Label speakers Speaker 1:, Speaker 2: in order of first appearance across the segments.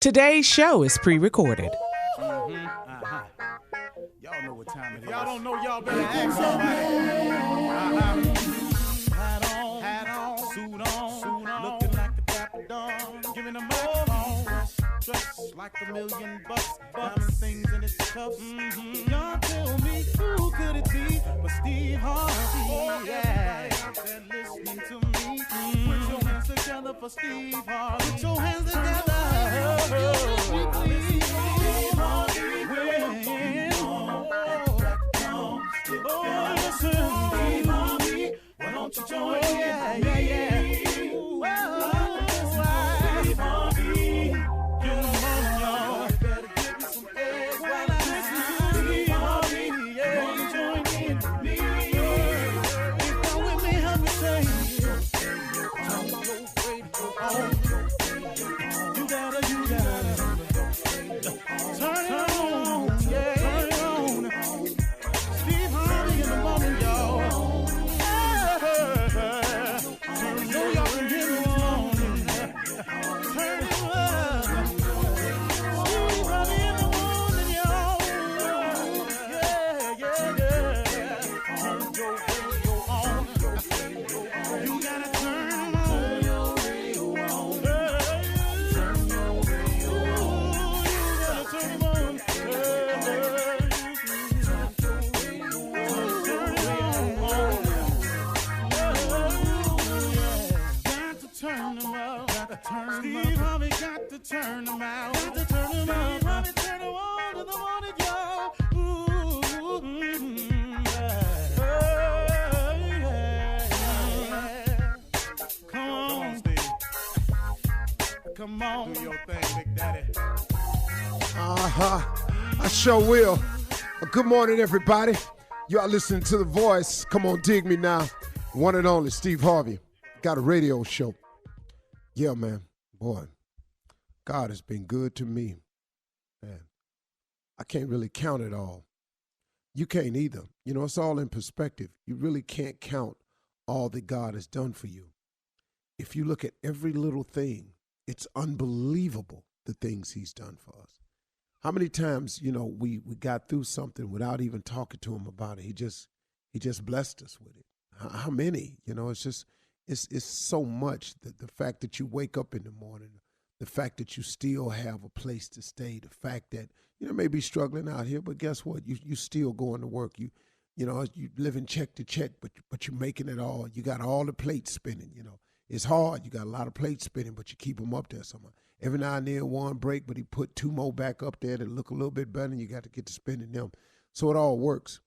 Speaker 1: Today's show is pre-recorded.
Speaker 2: Y'all know what time it is. Y'all don't know, y'all better ask somebody. Hat on, suit on, looking like a dapper dog, giving them microphone, dressed like $1,000,000, diamond things in its cuffs. Y'all tell me who could it be but Steve Harvey? Everybody out there listening to me, put your hands together for Steve Harvey. Put your hands together. Why don't you join me? Ooh, Steve Harvey. Good morning, y'all. Better give me some eggs while I listen to Steve Harvey. Why don't you join in with me? If you're with me, help me say, turn your radio on. You gotta turn it on. Yeah, turn it on. Steve Harvey in the morning, y'all. Steve Harvey got to turn them out. Got to turn them out. Harvey turn them on to the morning, y'all. Come on, Steve. Come on. Do your thing, Big Daddy.
Speaker 3: I sure will. Good morning, everybody. Y'all listening to The Voice. Come on, dig me now. One and only Steve Harvey. Got a radio show. Yeah, man. Boy, God has been good to me. Man, I can't really count it all. You can't either. You know, it's all in perspective. You really can't count all that God has done for you. If you look at every little thing, it's unbelievable the things he's done for us. How many times, you know, we got through something without even talking to him about it. He just blessed us with it. How many? You know, it's just, it's so much. The fact that you wake up in the morning, the fact that you still have a place to stay, the fact that, you know, maybe struggling out here, but guess what? You still going to work. You know, you living check to check, but you're making it all. You got all the plates spinning, you know. It's hard. You got a lot of plates spinning, but you keep them up there somehow. Every now and then one break, but he put two more back up there that look a little bit better, and you got to get to spinning them. So it all works.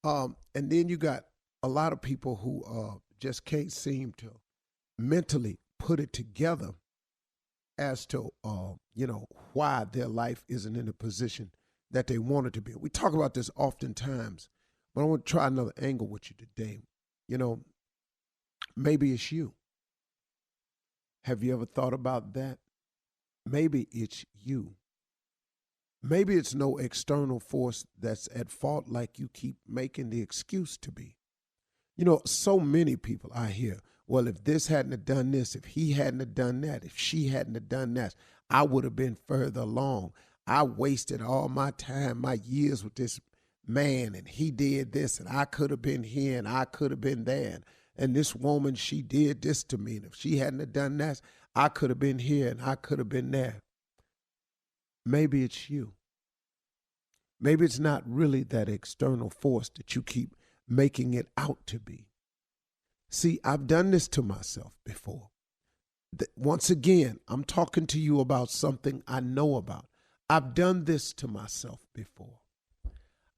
Speaker 3: And then you got a lot of people who just can't seem to mentally put it together as to, you know, why their life isn't in the position that they want it to be. We talk about this oftentimes, but I want to try another angle with you today. You know, maybe it's you. Have you ever thought about that? Maybe it's you. Maybe it's no external force that's at fault like you keep making the excuse to be. You know, so many people I hear, well, if this hadn't have done this, if he hadn't have done that, if she hadn't have done that, I would have been further along. I wasted all my time, my years with this man, and he did this, and I could have been here, and I could have been there. And this woman, she did this to me, and if she hadn't have done that, I could have been here, and I could have been there. Maybe it's you. Maybe it's not really that external force that you keep making it out to be. See, I've done this to myself before. Once again, I'm talking to you about something I know about. I've done this to myself before.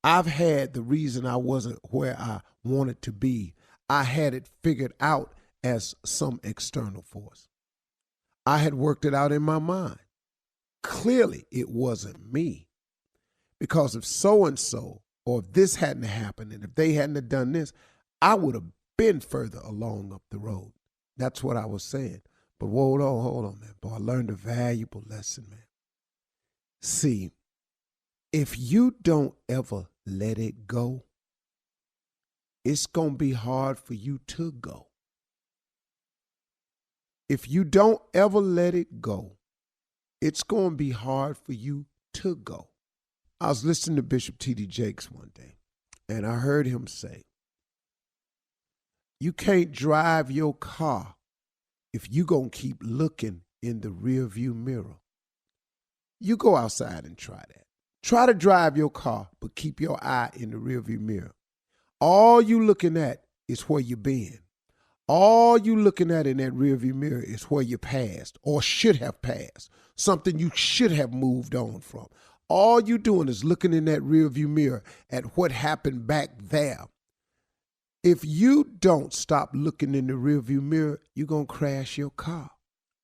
Speaker 3: I've had the reason I wasn't where I wanted to be. I had it figured out as some external force. I had worked it out in my mind. Clearly, it wasn't me. Because if so-and-so, or if this hadn't happened, and if they hadn't have done this, I would have been further along up the road. That's what I was saying. But hold on, man. Boy, I learned a valuable lesson, man. See, if you don't ever let it go, it's going to be hard for you to go. If you don't ever let it go, it's going to be hard for you to go. I was listening to Bishop T.D. Jakes one day, and I heard him say, you can't drive your car if you going to keep looking in the rearview mirror. You go outside and try that. Try to drive your car, but keep your eye in the rearview mirror. All you looking at is where you been. All you looking at in that rearview mirror is where you passed or should have passed, something you should have moved on from. All you doing is looking in that rearview mirror at what happened back there. If you don't stop looking in the rearview mirror, you're going to crash your car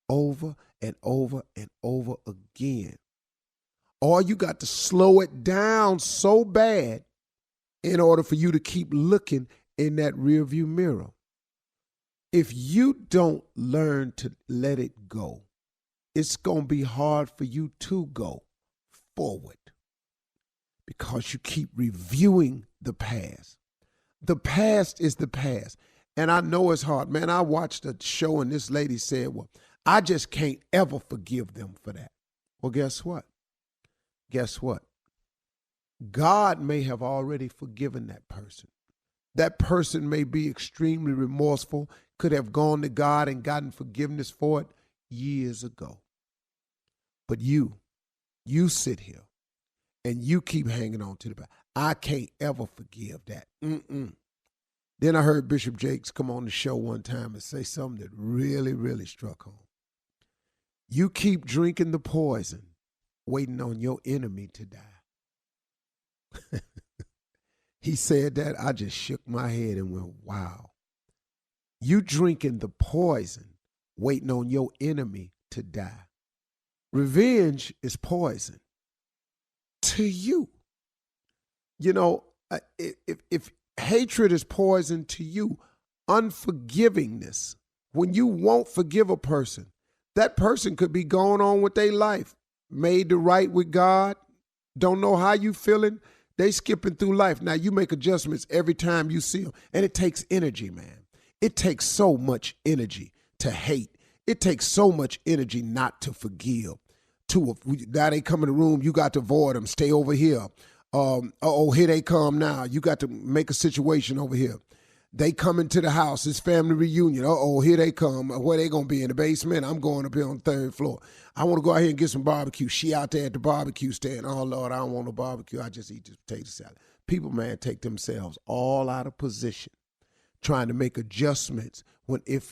Speaker 3: over and over and over again. Or you got to slow it down so bad in order for you to keep looking in that rearview mirror. If you don't learn to let it go, it's going to be hard for you to go forward because you keep reviewing the past. The past is the past. And I know it's hard. Man, I watched a show and this lady said, well, I just can't ever forgive them for that. Well, guess what? Guess what? God may have already forgiven that person. That person may be extremely remorseful, could have gone to God and gotten forgiveness for it years ago. But you sit here and you keep hanging on to the past. I can't ever forgive that. Then I heard Bishop Jakes come on the show one time and say something that really, really struck home. You keep drinking the poison, waiting on your enemy to die. He said that, I just shook my head and went, wow. You drinking the poison, waiting on your enemy to die. Revenge is poison to you. You know, if hatred is poison to you, unforgivingness, when you won't forgive a person, that person could be going on with their life, made to right with God, don't know how you feeling, they skipping through life. Now, you make adjustments every time you see them, and it takes energy, man. It takes so much energy to hate. It takes so much energy not to forgive. Now they come in the room, you got to avoid them, stay over here. Here they come now. You got to make a situation over here. They come into the house, it's family reunion. Here they come. Where they going to be, in the basement? I'm going up here on the third floor. I want to go out here and get some barbecue. She out there at the barbecue stand. Oh, Lord, I don't want no barbecue. I just eat this potato salad. People, man, take themselves all out of position trying to make adjustments when it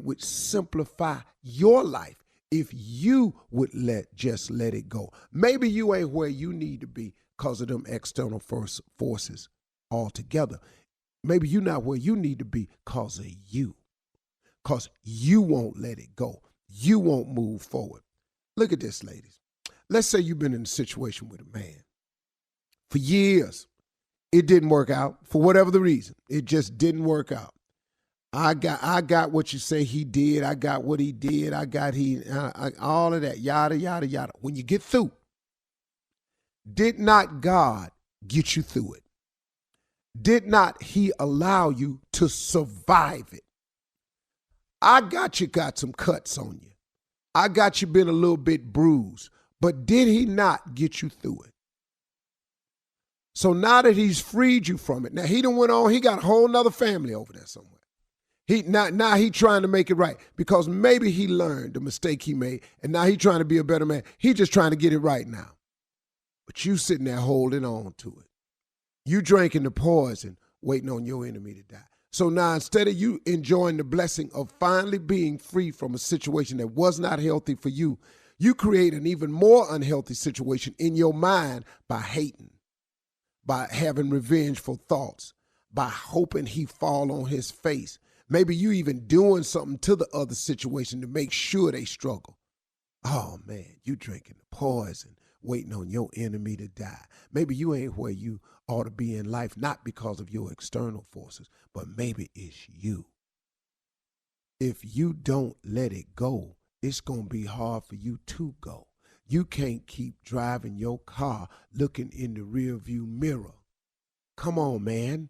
Speaker 3: would simplify your life if you would just let it go. Maybe you ain't where you need to be because of them external forces altogether. Maybe you're not where you need to be because of you. Because you won't let it go. You won't move forward. Look at this, ladies. Let's say you've been in a situation with a man for years. It didn't work out for whatever the reason. It just didn't work out. I got what you say he did. I got what he did. All of that, yada, yada, yada. When you get through, did not God get you through it? Did not he allow you to survive it? I got you got some cuts on you. I got you been a little bit bruised, but did he not get you through it? So now that he's freed you from it, now he done went on, he got a whole nother family over there somewhere. Now he trying to make it right because maybe he learned the mistake he made and now he trying to be a better man. He just trying to get it right now. But you sitting there holding on to it. You drinking the poison, waiting on your enemy to die. So now instead of you enjoying the blessing of finally being free from a situation that was not healthy for you, you create an even more unhealthy situation in your mind by hating, by having revengeful thoughts, by hoping he fall on his face. Maybe you even doing something to the other situation to make sure they struggle. Oh, man, you drinking the poison, waiting on your enemy to die. Maybe you ain't where you ought to be in life, not because of your external forces, but maybe it's you. If you don't let it go, it's going to be hard for you to go. You can't keep driving your car looking in the rearview mirror. Come on, man.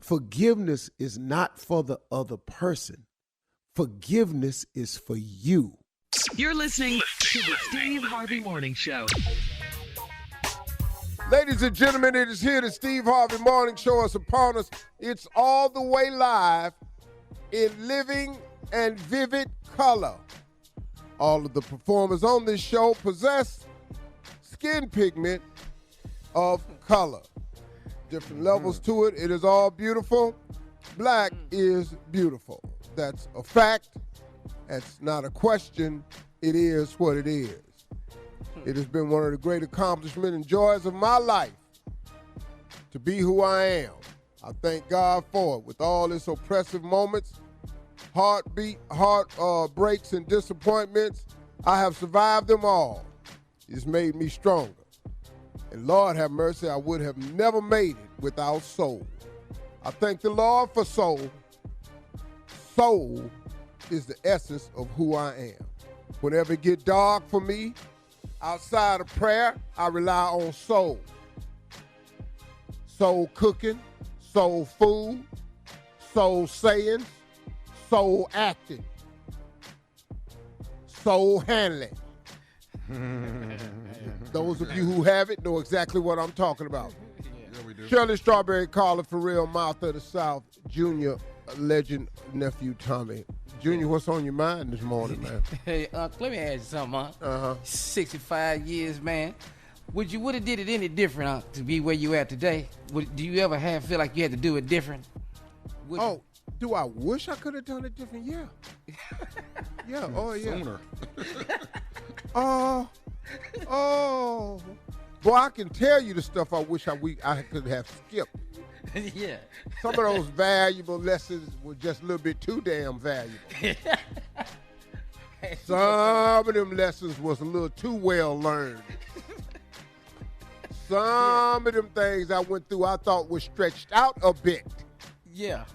Speaker 3: Forgiveness is not for the other person. Forgiveness is for you.
Speaker 1: You're listening to the Steve Harvey Morning Show.
Speaker 3: Ladies and gentlemen, it is here. The Steve Harvey Morning Show is upon us. It's all the way live in living and vivid color. All of the performers on this show possess skin pigment of color. Different levels to it. It is all beautiful. Black is beautiful. That's a fact. That's not a question. It is what it is. It has been one of the great accomplishments and joys of my life to be who I am. I thank God for it. With all its oppressive moments, heartbreaks, and disappointments, I have survived them all. It's made me stronger. And Lord have mercy, I would have never made it without soul. I thank the Lord for soul. Soul is the essence of who I am. Whenever it get dark for me, outside of prayer, I rely on soul. Soul cooking, soul food, soul sayings, soul acting, soul handling. Those of you who have it know exactly what I'm talking about.
Speaker 4: Yeah, we do.
Speaker 3: Shirley Strawberry, Carla for real, Mouth of the South, Junior, legend, nephew Tommy. Junior, what's on your mind this morning, man?
Speaker 5: Hey, let me ask you something, huh? 65 years, man. Would have did it any different to be where you at today? Do you ever feel like you had to do it different?
Speaker 3: Do I wish I could have done it different? Yeah. Yeah, oh yeah.
Speaker 4: Sooner.
Speaker 3: Boy, I can tell you the stuff I wish I could have skipped.
Speaker 5: Yeah.
Speaker 3: Some of those valuable lessons were just a little bit too damn valuable. Some of them lessons was a little too well learned. Some of them things I went through I thought were stretched out a bit.
Speaker 5: Yeah.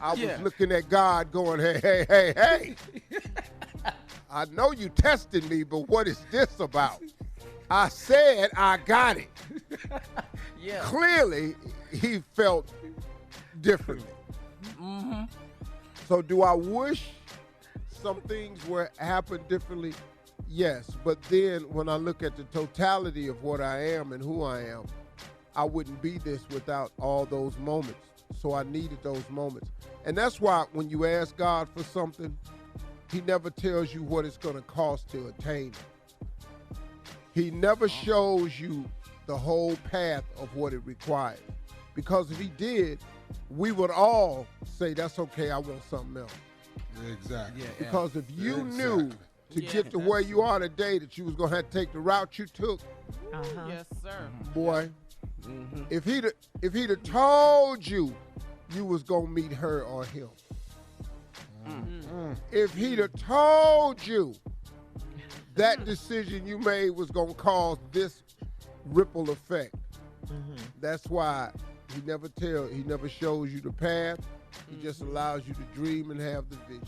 Speaker 3: I was looking at God going, hey. I know you tested me, but what is this about? I said I got it.
Speaker 5: Yeah.
Speaker 3: Clearly, he felt differently.
Speaker 5: Mm-hmm.
Speaker 3: So do I wish some things were happened differently? Yes, but then when I look at the totality of what I am and who I am, I wouldn't be this without all those moments. So I needed those moments. And that's why when you ask God for something, he never tells you what it's going to cost to attain it. He never shows you the whole path of what it requires. Because if he did, we would all say, that's okay, I want something else.
Speaker 4: Exactly.
Speaker 5: Yeah,
Speaker 3: Because if you knew to get to where you are today that you was going to have to take the route you took,
Speaker 5: Yes, sir.
Speaker 3: boy, if he'd have told you you was going to meet her or him, if he'd have told you that decision you made was going to cause this ripple effect, that's why he never shows you the path. He just allows you to dream and have the vision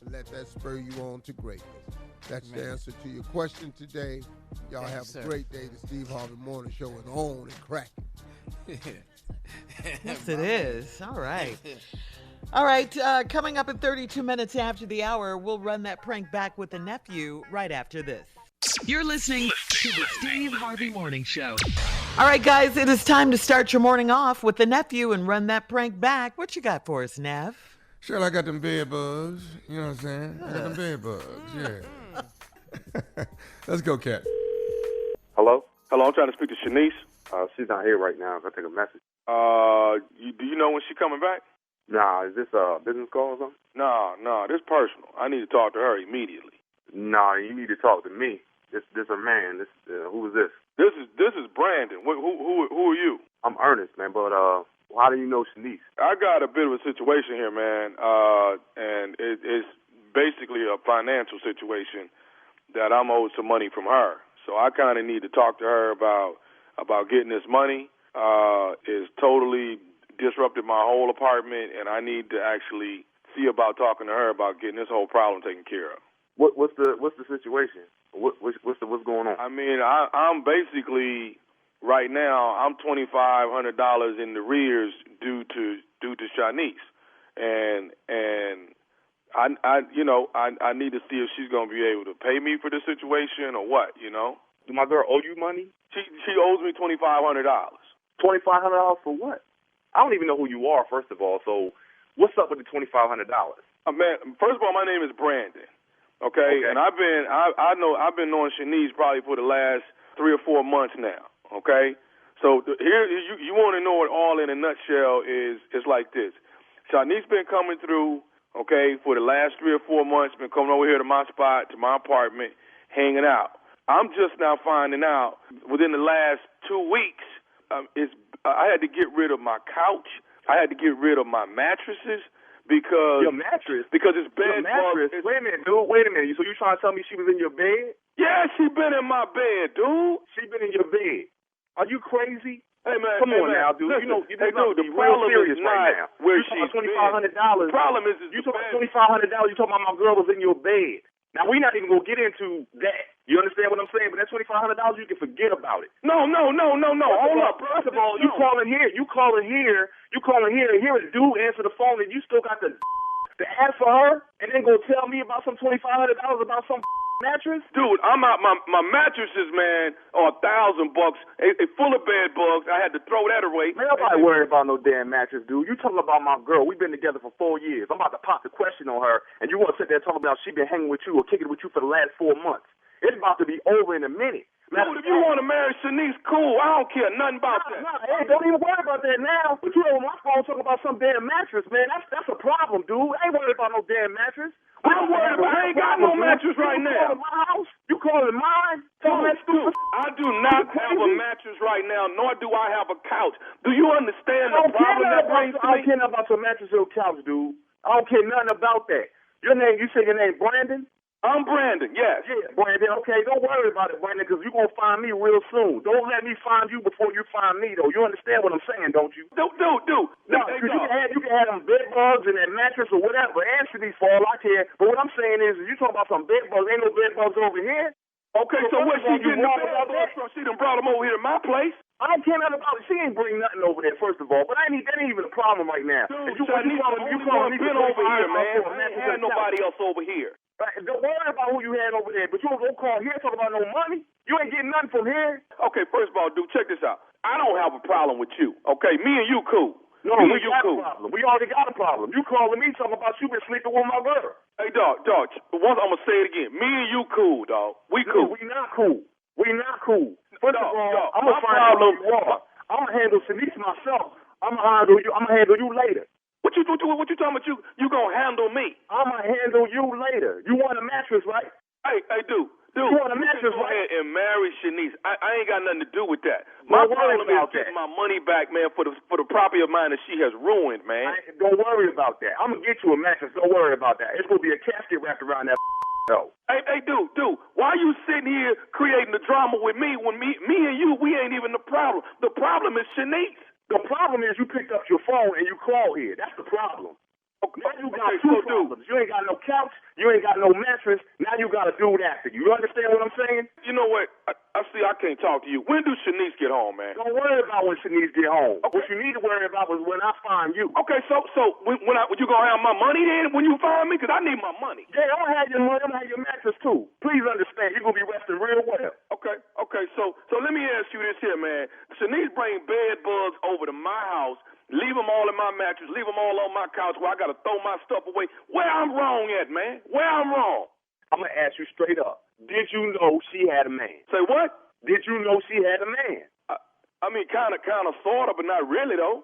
Speaker 3: and let that spur you on to greatness. That's the answer to your question today. Y'all have a great day. The Steve Harvey Morning Show is on and cracking.
Speaker 6: Yes, it is. All right. All right, coming up at 32 minutes after the hour, we'll run that prank back with the nephew right after this.
Speaker 1: You're listening to the Steve Harvey Morning Show.
Speaker 6: All right, guys, it is time to start your morning off with the nephew and run that prank back. What you got for us, Nev?
Speaker 4: Sure, I got them bed bugs. You know what I'm saying? I got them bed bugs, yeah. Let's go, Cat.
Speaker 7: Hello, I'm trying to speak to Shanice. She's not here right now. Can I take a message? Do you know when she's coming back? Nah, is this a business call or something? No, this personal. I need to talk to her immediately. Nah, you need to talk to me. This a man. Who is this? This is Brandon. Who are you? I'm Ernest, man, but how do you know Shanice? I got a bit of a situation here, man, and it's basically a financial situation that I'm owed some money from her. So I kind of need to talk to her about getting this money. It's totally disrupted my whole apartment, and I need to actually see about talking to her about getting this whole problem taken care of. What's the situation? What's going on? I mean, I'm basically right now I'm $2,500 in the rears due to Shanice, and I need to see if she's gonna be able to pay me for the situation or what, you know.
Speaker 8: Do my girl owe you money?
Speaker 7: She owes me $2,500.
Speaker 8: $2,500 for what? I don't even know who you are, first of all. So what's up with the $2,500?
Speaker 7: Man, first of all, my name is Brandon. Okay, and I've been knowing Shanice probably for the last 3 or 4 months now. Okay, so here you want to know it all in a nutshell is like this. Shanice been coming through. Okay, for the last 3 or 4 months, been coming over here to my spot, to my apartment, hanging out. I'm just now finding out within the last 2 weeks, I had to get rid of my couch. I had to get rid of my mattresses because
Speaker 8: your mattress,
Speaker 7: because it's bed
Speaker 8: mattress. Wait a minute, dude. Wait a minute. So you trying to tell me she was in your bed?
Speaker 7: Yeah, she been in my bed, dude.
Speaker 8: She been in your bed. Are you crazy?
Speaker 7: Hey man,
Speaker 8: come on now, dude.
Speaker 7: Listen,
Speaker 8: You know,
Speaker 7: the problem is not
Speaker 8: right now.
Speaker 7: where
Speaker 8: she's
Speaker 7: $2,500.
Speaker 8: The problem is you talking about $2,500. You talking about my girl was in your bed. Now we're not even gonna get into that. You understand what I'm saying? But that $2,500, you can forget about it.
Speaker 7: No. Hold up.
Speaker 8: First of all, you calling here. Here a dude answer the phone, and you still got the ask for her, and then go tell me about some $2,500 about some mattress?
Speaker 7: Dude, I'm out. My mattresses, man, are $1,000. They full of bed bugs. I had to throw that away.
Speaker 8: Man, nobody worried about no damn mattress, dude. You talking about my girl? We've been together for 4 years. I'm about to pop the question on her, and you want to sit there talking about she been hanging with you or kicking with you for the last 4 months. It's about to be over in a minute.
Speaker 7: Dude, if you want to marry Shanice, cool. I don't care nothing about that.
Speaker 8: Hey, don't even worry about that now. But you over my phone talking about some damn mattress, man. That's a problem, dude. I ain't worried about no damn mattress.
Speaker 7: I'm worried about. I ain't got no mattress right now.
Speaker 8: My house? You calling mine?
Speaker 7: Dude, I do not have a mattress right now, nor do I have a couch. Do you understand the problem that brings to me?
Speaker 8: I don't care nothing about your mattress or couch, dude. I don't care nothing about that. Your name? You say your name Brandon?
Speaker 7: I'm Brandon, yes.
Speaker 8: Yeah, Brandon, okay, don't worry about it, Brandon, because you're going to find me real soon. Don't let me find you before you find me, though. You understand what I'm saying, don't you?
Speaker 7: Dude.
Speaker 8: No, because you can have them bed bugs and that mattress or whatever. Answer these for all I care. But what I'm saying is, you talking about some bed bugs, ain't no bed bugs over here.
Speaker 7: Okay, so what she getting the bed bugs from? She done brought them over here to my place.
Speaker 8: I don't care nothing about it. She ain't bring nothing over there, first of all. But that ain't even a problem right now.
Speaker 7: Dude, you calling me over here, man. I ain't had nobody else over here.
Speaker 8: Don't worry about who you had over there, but you don't call here talking about no money. You ain't getting nothing from here.
Speaker 7: Okay, first of all, dude, check this out. I don't have a problem with you, okay? Me and you cool.
Speaker 8: No, we got a problem. We already got a problem. You calling me talking about you been sleeping with my girl.
Speaker 7: Hey, dog, once I'm going to say it again. Me and you cool, dog. We cool.
Speaker 8: We not cool. First of all, I'm going to find out who you are. I'm going to handle Shanice myself. I'm going to handle you later.
Speaker 7: What you talking about? You gonna handle me?
Speaker 8: I'm gonna handle you later. You want a mattress, right?
Speaker 7: Hey, dude. You
Speaker 8: want a mattress,
Speaker 7: go ahead and marry Shanice. I ain't got nothing to do with that.
Speaker 8: My
Speaker 7: problem is getting my money back, man, for the property of mine that she has ruined, man.
Speaker 8: Don't worry about that. I'm gonna get you a mattress. Don't worry about that. It's gonna be a casket wrapped around that. No.
Speaker 7: Hey, dude. Why you sitting here creating the drama with me when me and you, we ain't even the problem. The problem is Shanice.
Speaker 8: The problem is you picked up your phone and you called here. That's the problem. Now you got two problems. You ain't got no couch. You ain't got no mattress. Now you got a dude after you. You understand what I'm saying?
Speaker 7: You know what? I see I can't talk to you. When do Shanice get home, man?
Speaker 8: Don't worry about when Shanice get home. Okay. What you need to worry about is when I find you.
Speaker 7: Okay, so when you going to have my money then when you find me? Because I need my money.
Speaker 8: Yeah, I'm going to have your money. I'm going to have your mattress too. Please understand. You're going to be resting real well.
Speaker 7: Okay. So let me ask you this here, man. Shanice bring bed bugs over to my house. Leave them all in my mattress. Leave them all on my couch where I got to throw my stuff away. Where I'm wrong at, man? Where I'm wrong?
Speaker 8: I'm going to ask you straight up. Did you know she had a man?
Speaker 7: Say what?
Speaker 8: Did you know she had a man?
Speaker 7: I mean, kind of, sort of, but not really, though.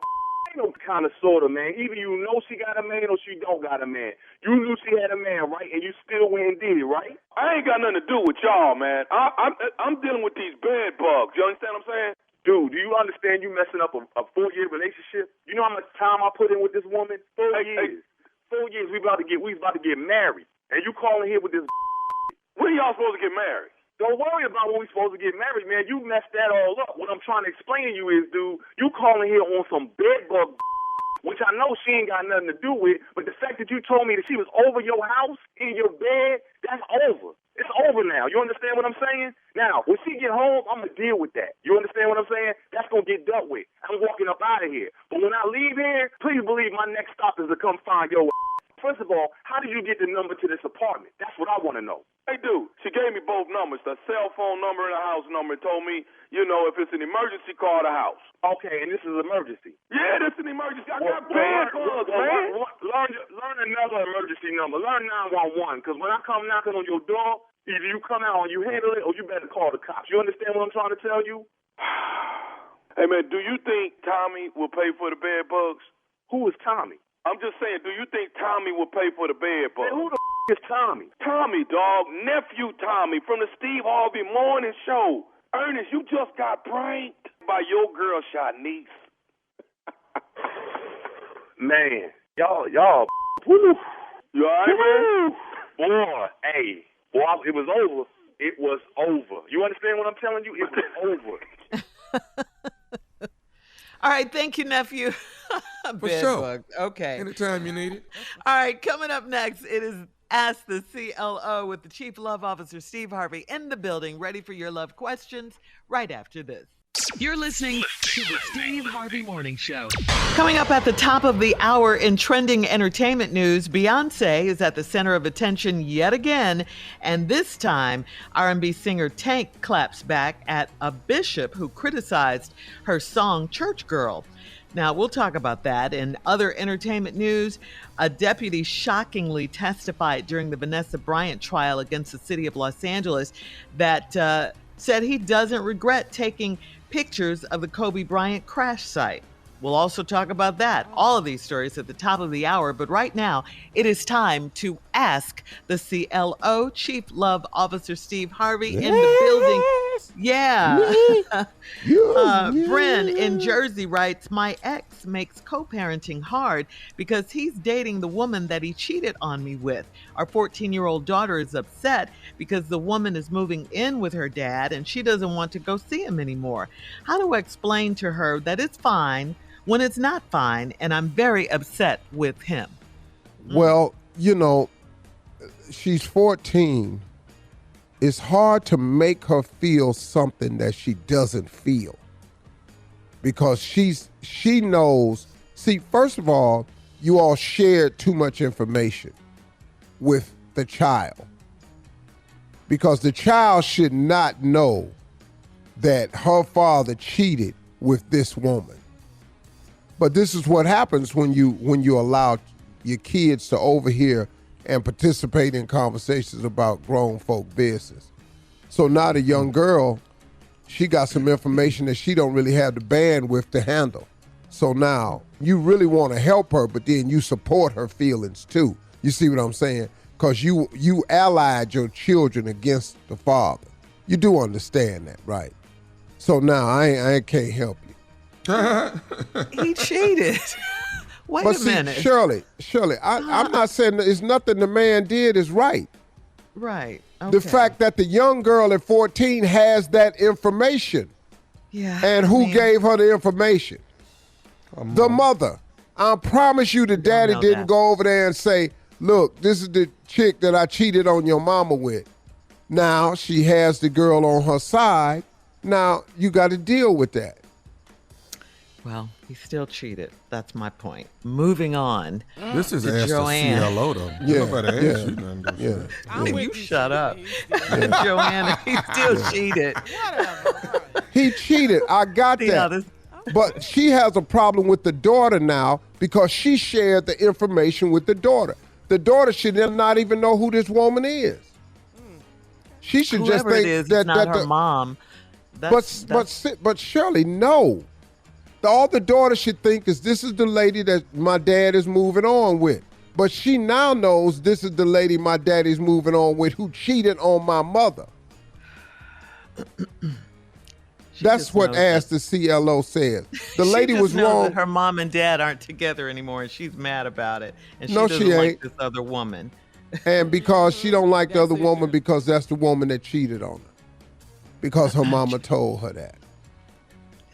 Speaker 8: Ain't no kind of, sort of, man. Either you know she got a man or she don't got a man. You knew she had a man, right? And you still went and did it, right?
Speaker 7: I ain't got nothing to do with y'all, man. I'm dealing with these bed bugs. You understand what I'm saying?
Speaker 8: Dude, do you understand you messing up a 4-year relationship? You know how much time I put in with this woman? 4 years. 4 years. We about to get married. And you calling here with this.
Speaker 7: When y'all supposed to get married?
Speaker 8: Don't worry about when we supposed to get married, man. You messed that all up. What I'm trying to explain to you is, dude, you calling here on some bed bug, which I know she ain't got nothing to do with, but the fact that you told me that she was over your house, in your bed, that's over. It's over now. You understand what I'm saying? Now, when she get home, I'm going to deal with that. You understand what I'm saying? That's going to get dealt with. I'm walking up out of here. But when I leave here, please believe my next stop is to come find your ass. First of all, how did you get the number to this apartment? That's what I want to know.
Speaker 7: Hey, dude, she gave me both numbers, the cell phone number and a house number, and told me, if it's an emergency, call the house.
Speaker 8: Okay, and this is an emergency.
Speaker 7: Yeah, this is an emergency. I got bad bugs, man.
Speaker 8: Learn another emergency number. Learn 911, because when I come knocking on your door, either you come out and you handle it, or you better call the cops. You understand what I'm trying to tell you?
Speaker 7: Hey, man, do you think Tommy will pay for the bed bugs?
Speaker 8: Who is Tommy?
Speaker 7: I'm just saying, do you think Tommy will pay for the bed bugs?
Speaker 8: Man, who the is Tommy?
Speaker 7: Tommy, dog. Nephew Tommy from the Steve Harvey Morning Show. Ernest, you just got pranked by your girl, Shanice.
Speaker 8: Man, y'all. Woo.
Speaker 7: You all right, man?
Speaker 8: Boy, hey. Boy, it was over. It was over. You understand what I'm telling you? It was over.
Speaker 6: All right, thank you, nephew.
Speaker 4: For sure.
Speaker 6: Bug. Okay.
Speaker 4: Anytime you need it.
Speaker 6: All right, coming up next, it is Ask the CLO with the Chief Love Officer, Steve Harvey, in the building, ready for your love questions right after this.
Speaker 1: You're listening to the Steve Harvey Morning Show.
Speaker 6: Coming up at the top of the hour in trending entertainment news, Beyonce is at the center of attention yet again, and this time R&B singer Tank claps back at a bishop who criticized her song Church Girl. Now, we'll talk about that. In other entertainment news, a deputy shockingly testified during the Vanessa Bryant trial against the city of Los Angeles that said he doesn't regret taking pictures of the Kobe Bryant crash site. We'll also talk about that. All of these stories at the top of the hour. But right now, it is time to ask the CLO, Chief Love Officer Steve Harvey, in the building. Yeah. Bren in Jersey writes, my ex makes co-parenting hard because he's dating the woman that he cheated on me with. Our 14-year-old daughter is upset because the woman is moving in with her dad and she doesn't want to go see him anymore. How do I explain to her that it's fine when it's not fine, and I'm very upset with him?
Speaker 3: Well, she's 14. It's hard to make her feel something that she doesn't feel, because she knows. See, first of all, you all shared too much information with the child, because the child should not know that her father cheated with this woman. But this is what happens when you allow your kids to overhear and participate in conversations about grown folk business. So now the young girl, she got some information that she don't really have the bandwidth to handle. So now you really want to help her, but then you support her feelings too. You see what I'm saying? Because you allied your children against the father. You do understand that, right? So now I can't help you.
Speaker 6: He cheated. Wait a minute.
Speaker 3: Shirley, I'm not saying it's nothing the man did is right.
Speaker 6: Right. Okay.
Speaker 3: The fact that the young girl at 14 has that information.
Speaker 6: Yeah.
Speaker 3: And who gave her the information? The mother. I promise you the daddy didn't go over there and say, look, this is the chick that I cheated on your mama with. Now she has the girl on her side. Now you got to deal with that.
Speaker 6: Well, he still cheated. That's my point. Moving on.
Speaker 4: This is
Speaker 6: to Joanne.
Speaker 4: The CLO, though. Nobody asked you nothing to say.
Speaker 6: You shut up. Joanna, he still cheated.
Speaker 9: Whatever.
Speaker 3: He cheated. I got that. But she has a problem with the daughter now because she shared the information with the daughter. The daughter should not even know who this woman is. She should
Speaker 6: Whoever
Speaker 3: just think
Speaker 6: it is,
Speaker 3: that
Speaker 6: it's not
Speaker 3: that
Speaker 6: her mom.
Speaker 3: But Shirley, no. All the daughter should think is this is the lady that my dad is moving on with. But she now knows this is the lady my daddy's moving on with who cheated on my mother. That's what Ask the CLO says. The lady was wrong.
Speaker 6: That her mom and dad aren't together anymore, and she's mad about it. And she
Speaker 3: No,
Speaker 6: doesn't
Speaker 3: she
Speaker 6: like
Speaker 3: ain't.
Speaker 6: this other woman.
Speaker 3: And because she don't like the other woman because that's the woman that cheated on her. Because her mama told her that.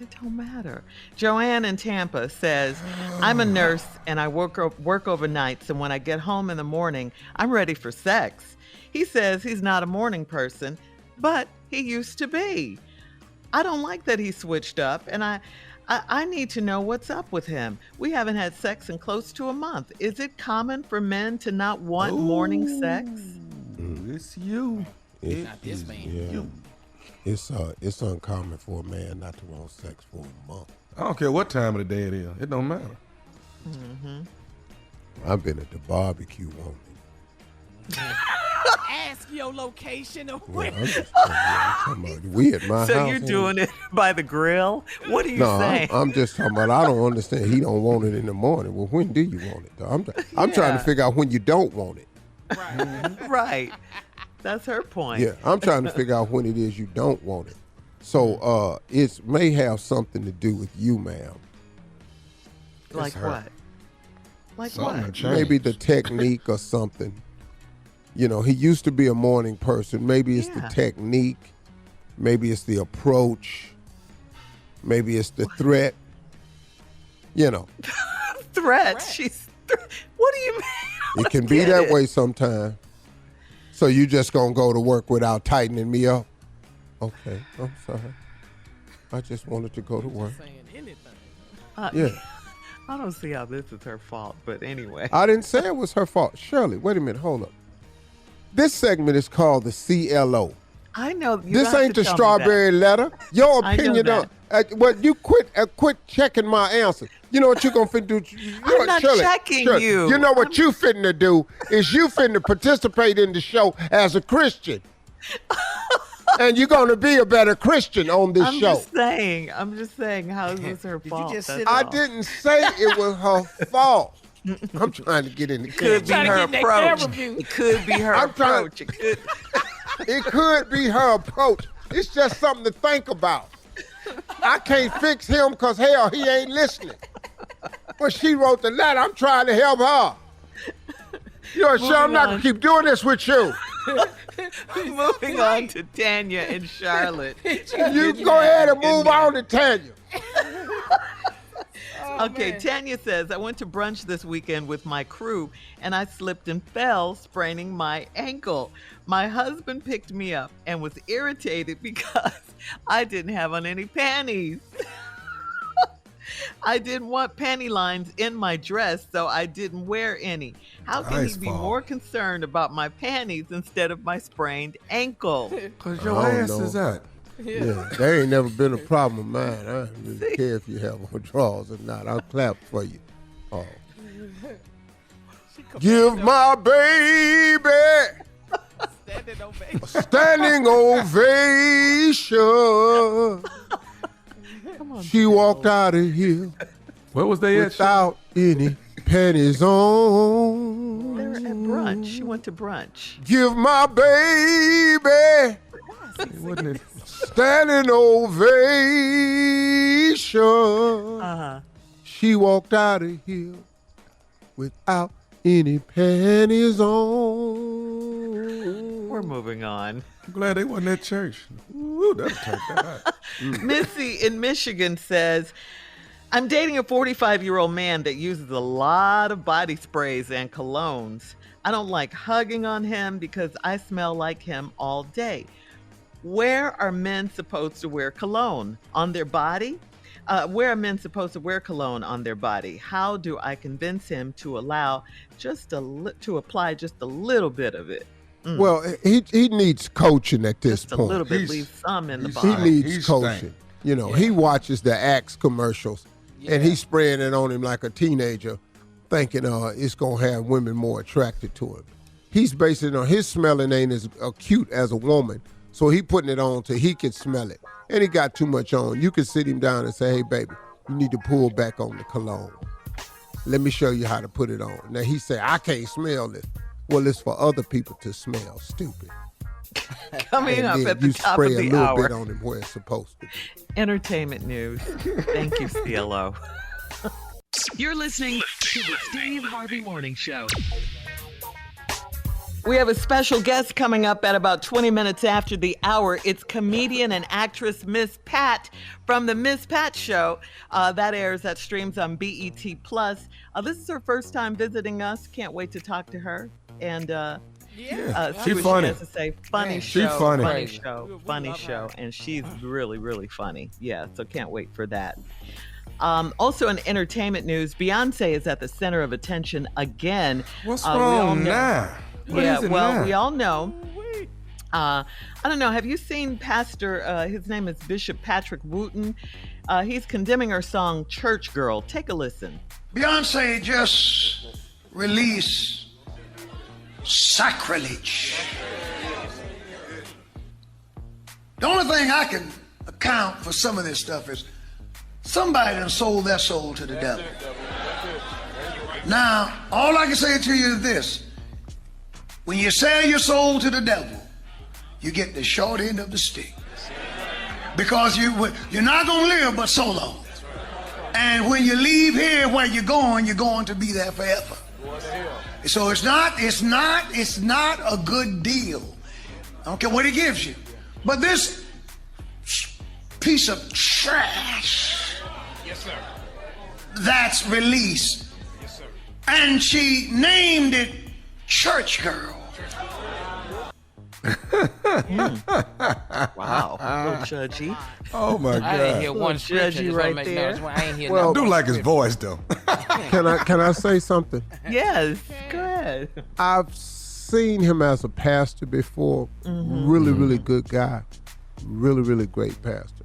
Speaker 6: It don't matter. Joanne in Tampa says, I'm a nurse and I work overnights, and when I get home in the morning, I'm ready for sex. He says he's not a morning person, but he used to be. I don't like that he switched up, and I need to know what's up with him. We haven't had sex in close to a month. Is it common for men to not want morning sex?
Speaker 4: It's you.
Speaker 5: Not this man.
Speaker 3: Yeah. It's uncommon for a man not to want sex for a month.
Speaker 4: I don't care what time of the day it is. It don't matter.
Speaker 6: Mm-hmm.
Speaker 3: I've been at the barbecue one.
Speaker 2: Ask your location or
Speaker 3: Well, I'm talking about we at my house.
Speaker 6: So you're doing it by the grill? What are you saying?
Speaker 3: I'm just talking about I don't understand. He don't want it in the morning. Well, when do you want it, though? I'm trying to figure out when you don't want it.
Speaker 6: Right. That's her point.
Speaker 3: Yeah, I'm trying to figure out when it is you don't want it. So it may have something to do with you, ma'am.
Speaker 6: Like what? Like
Speaker 4: Something
Speaker 6: what?
Speaker 4: changed.
Speaker 3: Maybe the technique or something. You know, he used to be a morning person. Maybe it's the technique. Maybe it's the approach. Maybe it's the threat. You know.
Speaker 6: Threat? What do you mean?
Speaker 3: It can be that way sometimes. So you just gonna go to work without tightening me up? Okay, I'm sorry. I just wanted to go to work.
Speaker 2: saying anything.
Speaker 3: Yeah.
Speaker 6: I don't see how this is her fault, but anyway.
Speaker 3: I didn't say it was her fault. Shirley, wait a minute, hold up. This segment is called the CLO.
Speaker 6: I know.
Speaker 3: This ain't the strawberry letter. Your opinion on well, you quit checking my answer. You know what you gonna finna do?
Speaker 6: I'm not checking you.
Speaker 3: You know what you finna do is you finna participate in the show as a Christian. And you're gonna be a better Christian on this show.
Speaker 6: I'm just saying, how is this her fault?
Speaker 2: you just
Speaker 6: That's
Speaker 2: sit
Speaker 6: all.
Speaker 3: I didn't say it was her fault. I'm trying to get in the
Speaker 6: Could be
Speaker 3: camera.
Speaker 6: her approach. It could be her approach.
Speaker 3: It could be her approach. It's just something to think about. I can't fix him because, hell, he ain't listening. But she wrote the letter. I'm trying to help her. You know, sure, I'm not going to keep doing this with you.
Speaker 6: Moving on to Tanya and Charlotte.
Speaker 3: You go ahead and move on to Tanya.
Speaker 6: Okay, Tanya says, I went to brunch this weekend with my crew and I slipped and fell, spraining my ankle. My husband picked me up and was irritated because I didn't have on any panties. I didn't want panty lines in my dress, so I didn't wear any. How can he be more concerned about my panties instead of my sprained ankle?
Speaker 4: Because your ass is out.
Speaker 3: Yeah, there ain't never been a problem of mine. I don't really care if you have on drawers or not. I'll clap for you. Oh. Give my baby a standing ovation. She walked out of here
Speaker 4: Where was they at?
Speaker 3: without any panties on.
Speaker 6: They were at brunch. She went to brunch.
Speaker 3: Give my baby
Speaker 4: Wasn't it?
Speaker 3: standing ovation.
Speaker 6: Uh-huh.
Speaker 3: She walked out of here without any panties on.
Speaker 6: We're moving on.
Speaker 4: I'm glad they wasn't at church. Ooh, that'll turn that out.
Speaker 6: Missy in Michigan says, I'm dating a 45-year-old man that uses a lot of body sprays and colognes. I don't like hugging on him because I smell like him all day. Where are men supposed to wear cologne? On their body? Where are men supposed to wear cologne on their body? How do I convince him to apply just a little bit of it?
Speaker 3: Well, he needs coaching at this
Speaker 6: Just
Speaker 3: point.
Speaker 6: a little bit, leave some in the
Speaker 3: He
Speaker 6: bottle.
Speaker 3: needs coaching. You know, he watches the Axe commercials, and he's spraying it on him like a teenager, thinking it's going to have women more attracted to him. He's basing it on his smelling ain't as acute as a woman, so he putting it on till he can smell it. And he got too much on. You can sit him down and say, hey, baby, you need to pull back on the cologne. Let me show you how to put it on. Now, he said, I can't smell this. Well, it's for other people to smell, stupid.
Speaker 6: Coming
Speaker 3: and
Speaker 6: up
Speaker 3: then
Speaker 6: at the
Speaker 3: you
Speaker 6: top
Speaker 3: spray
Speaker 6: of
Speaker 3: a
Speaker 6: the
Speaker 3: little
Speaker 6: hour.
Speaker 3: bit on him where it's supposed to be.
Speaker 6: Entertainment news. Thank you, CLO.
Speaker 1: You're listening to the Steve Harvey Morning Show.
Speaker 6: We have a special guest coming up at about 20 minutes after the hour. It's comedian and actress Miss Pat from the Miss Pat Show. That streams on BET+. This is her first time visiting us. Can't wait to talk to her. And see
Speaker 4: She's
Speaker 6: what
Speaker 4: funny.
Speaker 6: she has to say. Funny
Speaker 4: She's
Speaker 6: show.
Speaker 4: funny.
Speaker 6: Funny show. And she's really, really funny. Yeah, so can't wait for that. Also in entertainment news, Beyonce is at the center of attention again.
Speaker 4: What's wrong now?
Speaker 6: We all know. I don't know. Have you seen Pastor, his name is Bishop Patrick Wooten. He's condemning her song, Church Girl. Take a listen.
Speaker 9: Beyonce just released Sacrilege. The only thing I can account for some of this stuff is somebody done sold their soul to the devil. Now, all I can say to you is this. When you sell your soul to the devil, you get the short end of the stick. Because you're not going to live but so long. And when you leave here where you're going to be there forever. So it's not a good deal. I don't care what he gives you. But this piece of trash that's released, and she named it Church Girl.
Speaker 6: Wow, a little judgy.
Speaker 4: Oh my God!
Speaker 5: I didn't hear one
Speaker 6: judgy right there.
Speaker 5: I ain't hear
Speaker 4: Well, I
Speaker 5: nothing.
Speaker 4: do like his voice though.
Speaker 3: Can I say something?
Speaker 6: Yes, go ahead.
Speaker 3: I've seen him as a pastor before. Really, really good guy. Really, really great pastor.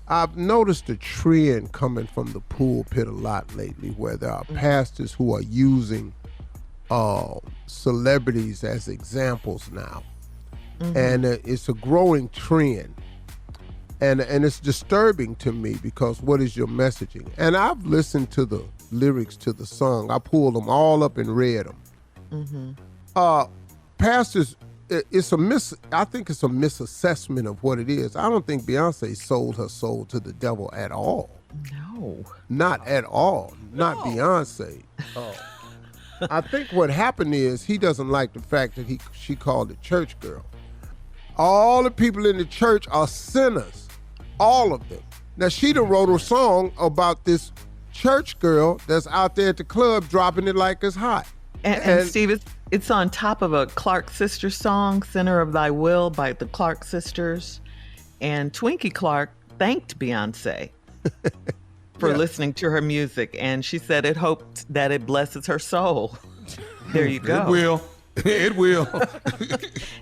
Speaker 3: I've noticed a trend coming from the pulpit a lot lately where there are pastors who are using celebrities as examples now. And it's a growing trend. And it's disturbing to me because what is your messaging? And I've listened to the lyrics to the song. I pulled them all up and read them. Pastors, I think it's a misassessment of what it is. I don't think Beyonce sold her soul to the devil at all.
Speaker 6: No.
Speaker 3: Not at all. Not Beyonce. I think what happened is he doesn't like the fact that she called it Church Girl. All the people in the church are sinners. All of them. Now, she done wrote a song about this church girl that's out there at the club dropping it like it's hot.
Speaker 6: And Steve, it's on top of a Clark Sisters song, Center of Thy Will by the Clark Sisters. And Twinkie Clark thanked Beyonce for listening to her music. And she said it hoped that it blesses her soul. There you go.
Speaker 4: It will. It will.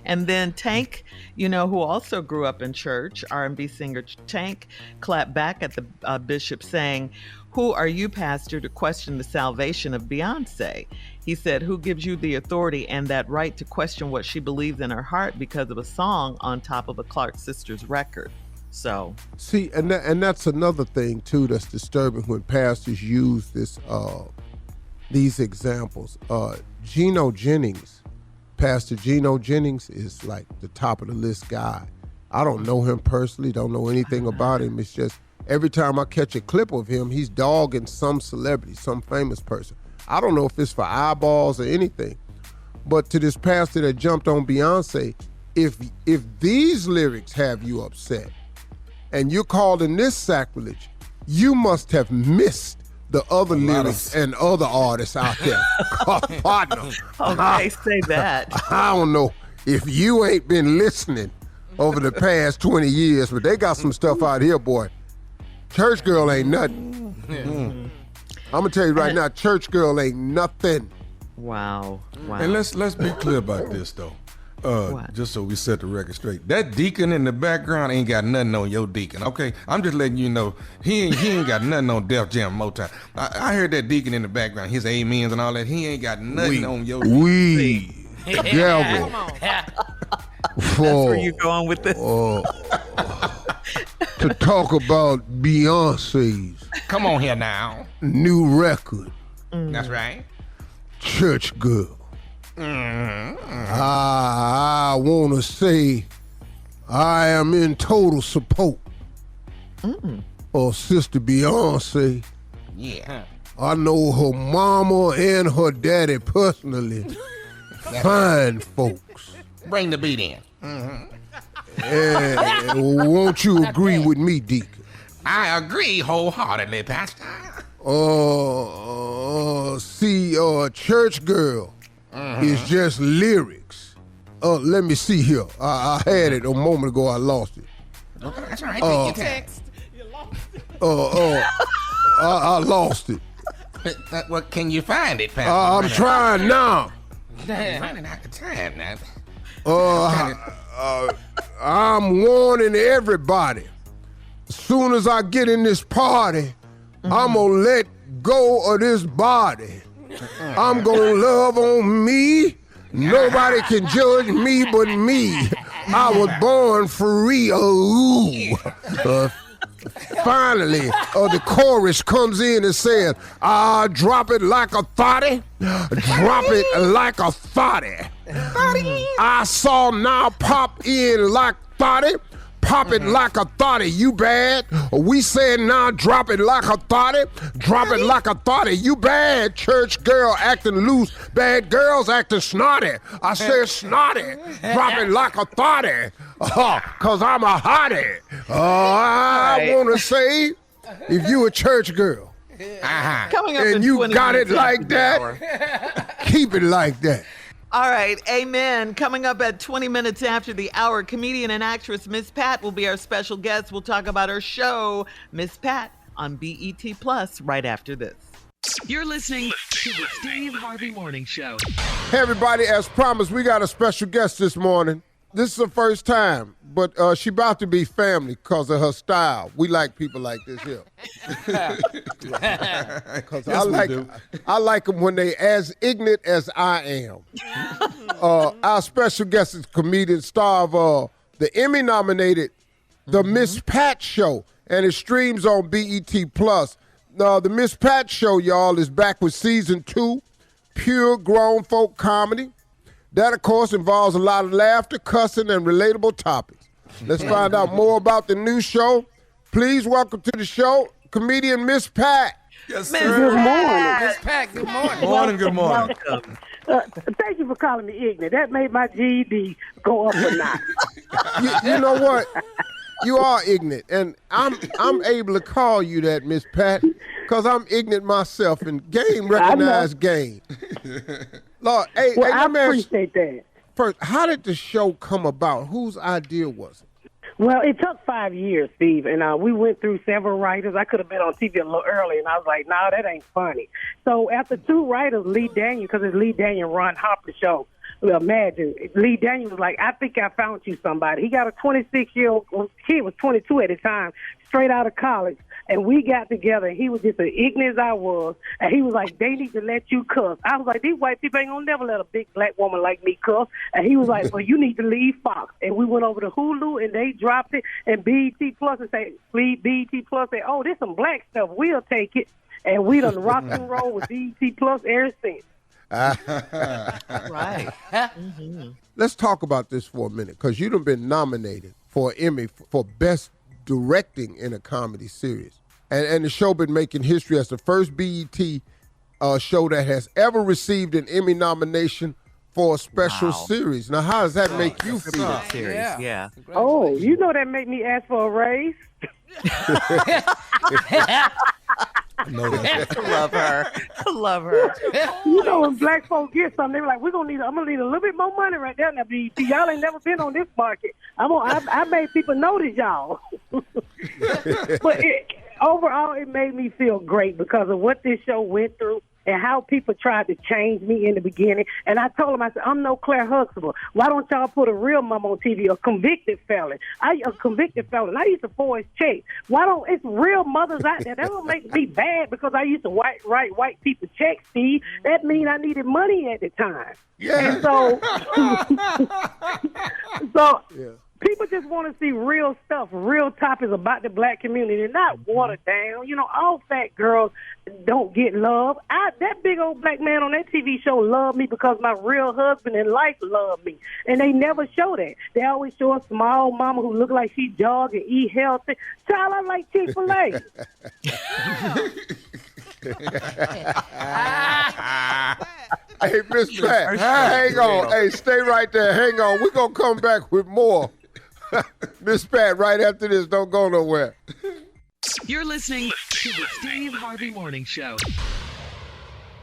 Speaker 6: And then Tank, who also grew up in church, R&B singer Tank, clapped back at the bishop saying, "Who are you, pastor, to question the salvation of Beyonce?" He said, "Who gives you the authority and that right to question what she believes in her heart because of a song on top of a Clark Sisters record?" So
Speaker 3: see, and that's another thing too that's disturbing when pastors use these examples. Geno Jennings, Pastor Geno Jennings is like the top of the list guy. I don't know him personally, don't know anything about him. It's just every time I catch a clip of him, he's dogging some celebrity, some famous person. I don't know if it's for eyeballs or anything. But to this pastor that jumped on Beyonce, if these lyrics have you upset and you're calling this sacrilege, you must have missed the other lyrics and other artists out there. Partner.
Speaker 6: Okay, say that.
Speaker 3: I don't know if you ain't been listening over the past 20 years, but they got some stuff out here, boy. Church Girl ain't nothing. I'm gonna tell you right now, Church Girl ain't nothing.
Speaker 6: Wow.
Speaker 4: And let's be clear about this though. Just so we set the record straight. That deacon in the background ain't got nothing on your deacon, okay? I'm just letting you know he ain't got nothing on Def Jam Motown. I heard that deacon in the background, his amens and all that. He ain't got nothing on your deacon.
Speaker 3: We devil.
Speaker 6: That's where you going with this?
Speaker 3: To talk about Beyonce's
Speaker 5: Come on here now.
Speaker 3: new record,
Speaker 5: That's right.
Speaker 3: Church Girl. I want to say I am in total support of Sister Beyonce.
Speaker 5: Yeah.
Speaker 3: I know her mama and her daddy personally. Fine folks.
Speaker 5: Bring the beat in.
Speaker 3: And won't you agree with me, Deacon?
Speaker 5: I agree wholeheartedly, Pastor.
Speaker 3: Church Girl is just lyrics. Let me see here. I had it a moment ago. I lost it.
Speaker 5: That's all right. Take your text.
Speaker 3: I lost it.
Speaker 5: What can you find it, Pastor?
Speaker 3: I'm trying now.
Speaker 5: Running out of time now.
Speaker 3: I'm warning everybody. As soon as I get in this party, I'm gonna let go of this body. I'm gonna love on me. Nobody can judge me but me. I was born free. Finally, the chorus comes in and says, drop it like a thotty. Drop it like a thotty. I saw now pop in like thotty. Pop it like a thotty, you bad. We said now drop it like a thotty. Drop it like a thotty, you bad. Church girl acting loose, bad girls acting snotty. I said snotty, drop it like a thotty. Cause I'm a hottie. I wanna say, if you a church girl,
Speaker 6: Coming up
Speaker 3: and
Speaker 6: in
Speaker 3: you
Speaker 6: 20
Speaker 3: got it
Speaker 6: minutes
Speaker 3: like that, keep it like that.
Speaker 6: All right, amen. Coming up at 20 minutes after the hour, comedian and actress Miss Pat will be our special guest. We'll talk about her show, Miss Pat, on BET Plus right after this.
Speaker 1: You're listening to the Steve Harvey Morning Show.
Speaker 3: Hey everybody, as promised, we got a special guest this morning. This is the first time, but she about to be family because of her style. We like people like this here. Because I like them when they as ignorant as I am. Our special guest is comedian, star of the Emmy-nominated The Miss Pat Show, and it streams on BET Plus. The Miss Pat Show, y'all, is back with season 2, pure grown folk comedy. That, of course, involves a lot of laughter, cussing, and relatable topics. Let's find out more about the new show. Please welcome to the show, comedian Miss Pat.
Speaker 4: Yes,
Speaker 6: Miss
Speaker 4: sir.
Speaker 10: Good morning.
Speaker 5: Miss Pat, good morning.
Speaker 4: Good morning.
Speaker 10: Thank you for calling me ignorant. That made my GED go up a notch.
Speaker 3: You know what? You are ignorant, and I'm able to call you that, Miss Pat, because I'm ignorant myself, and game recognize game. Lord, hey,
Speaker 10: Well, I
Speaker 3: let me ask you
Speaker 10: appreciate that.
Speaker 3: first, how did the show come about? Whose idea was it?
Speaker 10: Well, it took 5 years, Steve, and we went through several writers. I could have been on TV a little early, and I was like, nah, that ain't funny. So after 2 writers, Lee Daniel, because it's Lee Daniel, Ron Harper show, imagine, Lee Daniel was like, I think I found you somebody. He got a 26-year-old kid, was 22 at the time, straight out of college. And we got together, and he was just as ignorant as I was. And he was like, they need to let you cuss. I was like, these white people ain't gonna never let a big black woman like me cuss. And he was like, well, you need to leave Fox. And we went over to Hulu, and they dropped it. And BET Plus and say, BET Plus say, oh, this some black stuff. We'll take it. And we done rock and roll with BET Plus ever since.
Speaker 6: Right.
Speaker 3: Let's talk about this for a minute, because you done been nominated for an Emmy for Best Directing in a Comedy Series. And the show been making history as the first BET show that has ever received an Emmy nomination for a special series. Now, how does that make you feel?
Speaker 6: Yeah.
Speaker 10: Oh, you know that make me ask for a raise?
Speaker 6: Love her. Love her.
Speaker 10: You know, when black folks get something, they were like, I'm gonna need a little bit more money right there. Now, BET, y'all ain't never been on this market. I made people notice y'all. But overall, it made me feel great because of what this show went through and how people tried to change me in the beginning. And I told them, I said, I'm no Claire Huxtable. Why don't y'all put a real mom on TV, a convicted felon? I used to forge checks. It's real mothers out there. That don't make me bad because I used to write white people checks, Steve. That mean I needed money at the time. Yeah. And so people just want to see real stuff, real topics about the black community, not watered down. You know, all fat girls don't get love. That big old black man on that TV show loved me because my real husband in life loved me. And they never show that. They always show a small mama who look like she jog and eat healthy. Child, I like Chick-fil-A.
Speaker 3: Hey, Miss Pat, hang on. Hey, stay right there. Hang on. We're going to come back with more. Miss Pat, right after this, don't go nowhere.
Speaker 1: You're listening to the Steve Harvey Morning Show.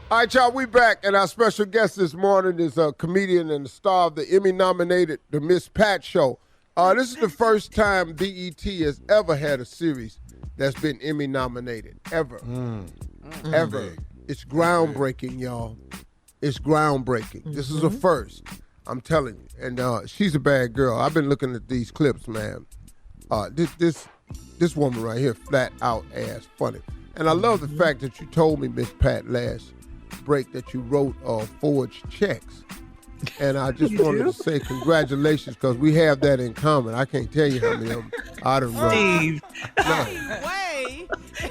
Speaker 3: All right, y'all, we back, and our special guest this morning is a comedian and the star of the Emmy-nominated The Miss Pat Show. This is the first time BET has ever had a series that's been Emmy nominated ever. Ever. It's groundbreaking, y'all. It's groundbreaking. This is a first. I'm telling you. And she's a bad girl. I've been looking at these clips, man. This woman right here, flat out ass funny. And I love the fact that you told me, Miss Pat, last break that you wrote forged checks. And I just wanted to say congratulations because we have that in common. I can't tell you how many of them I done wrote.
Speaker 6: Steve.
Speaker 3: No.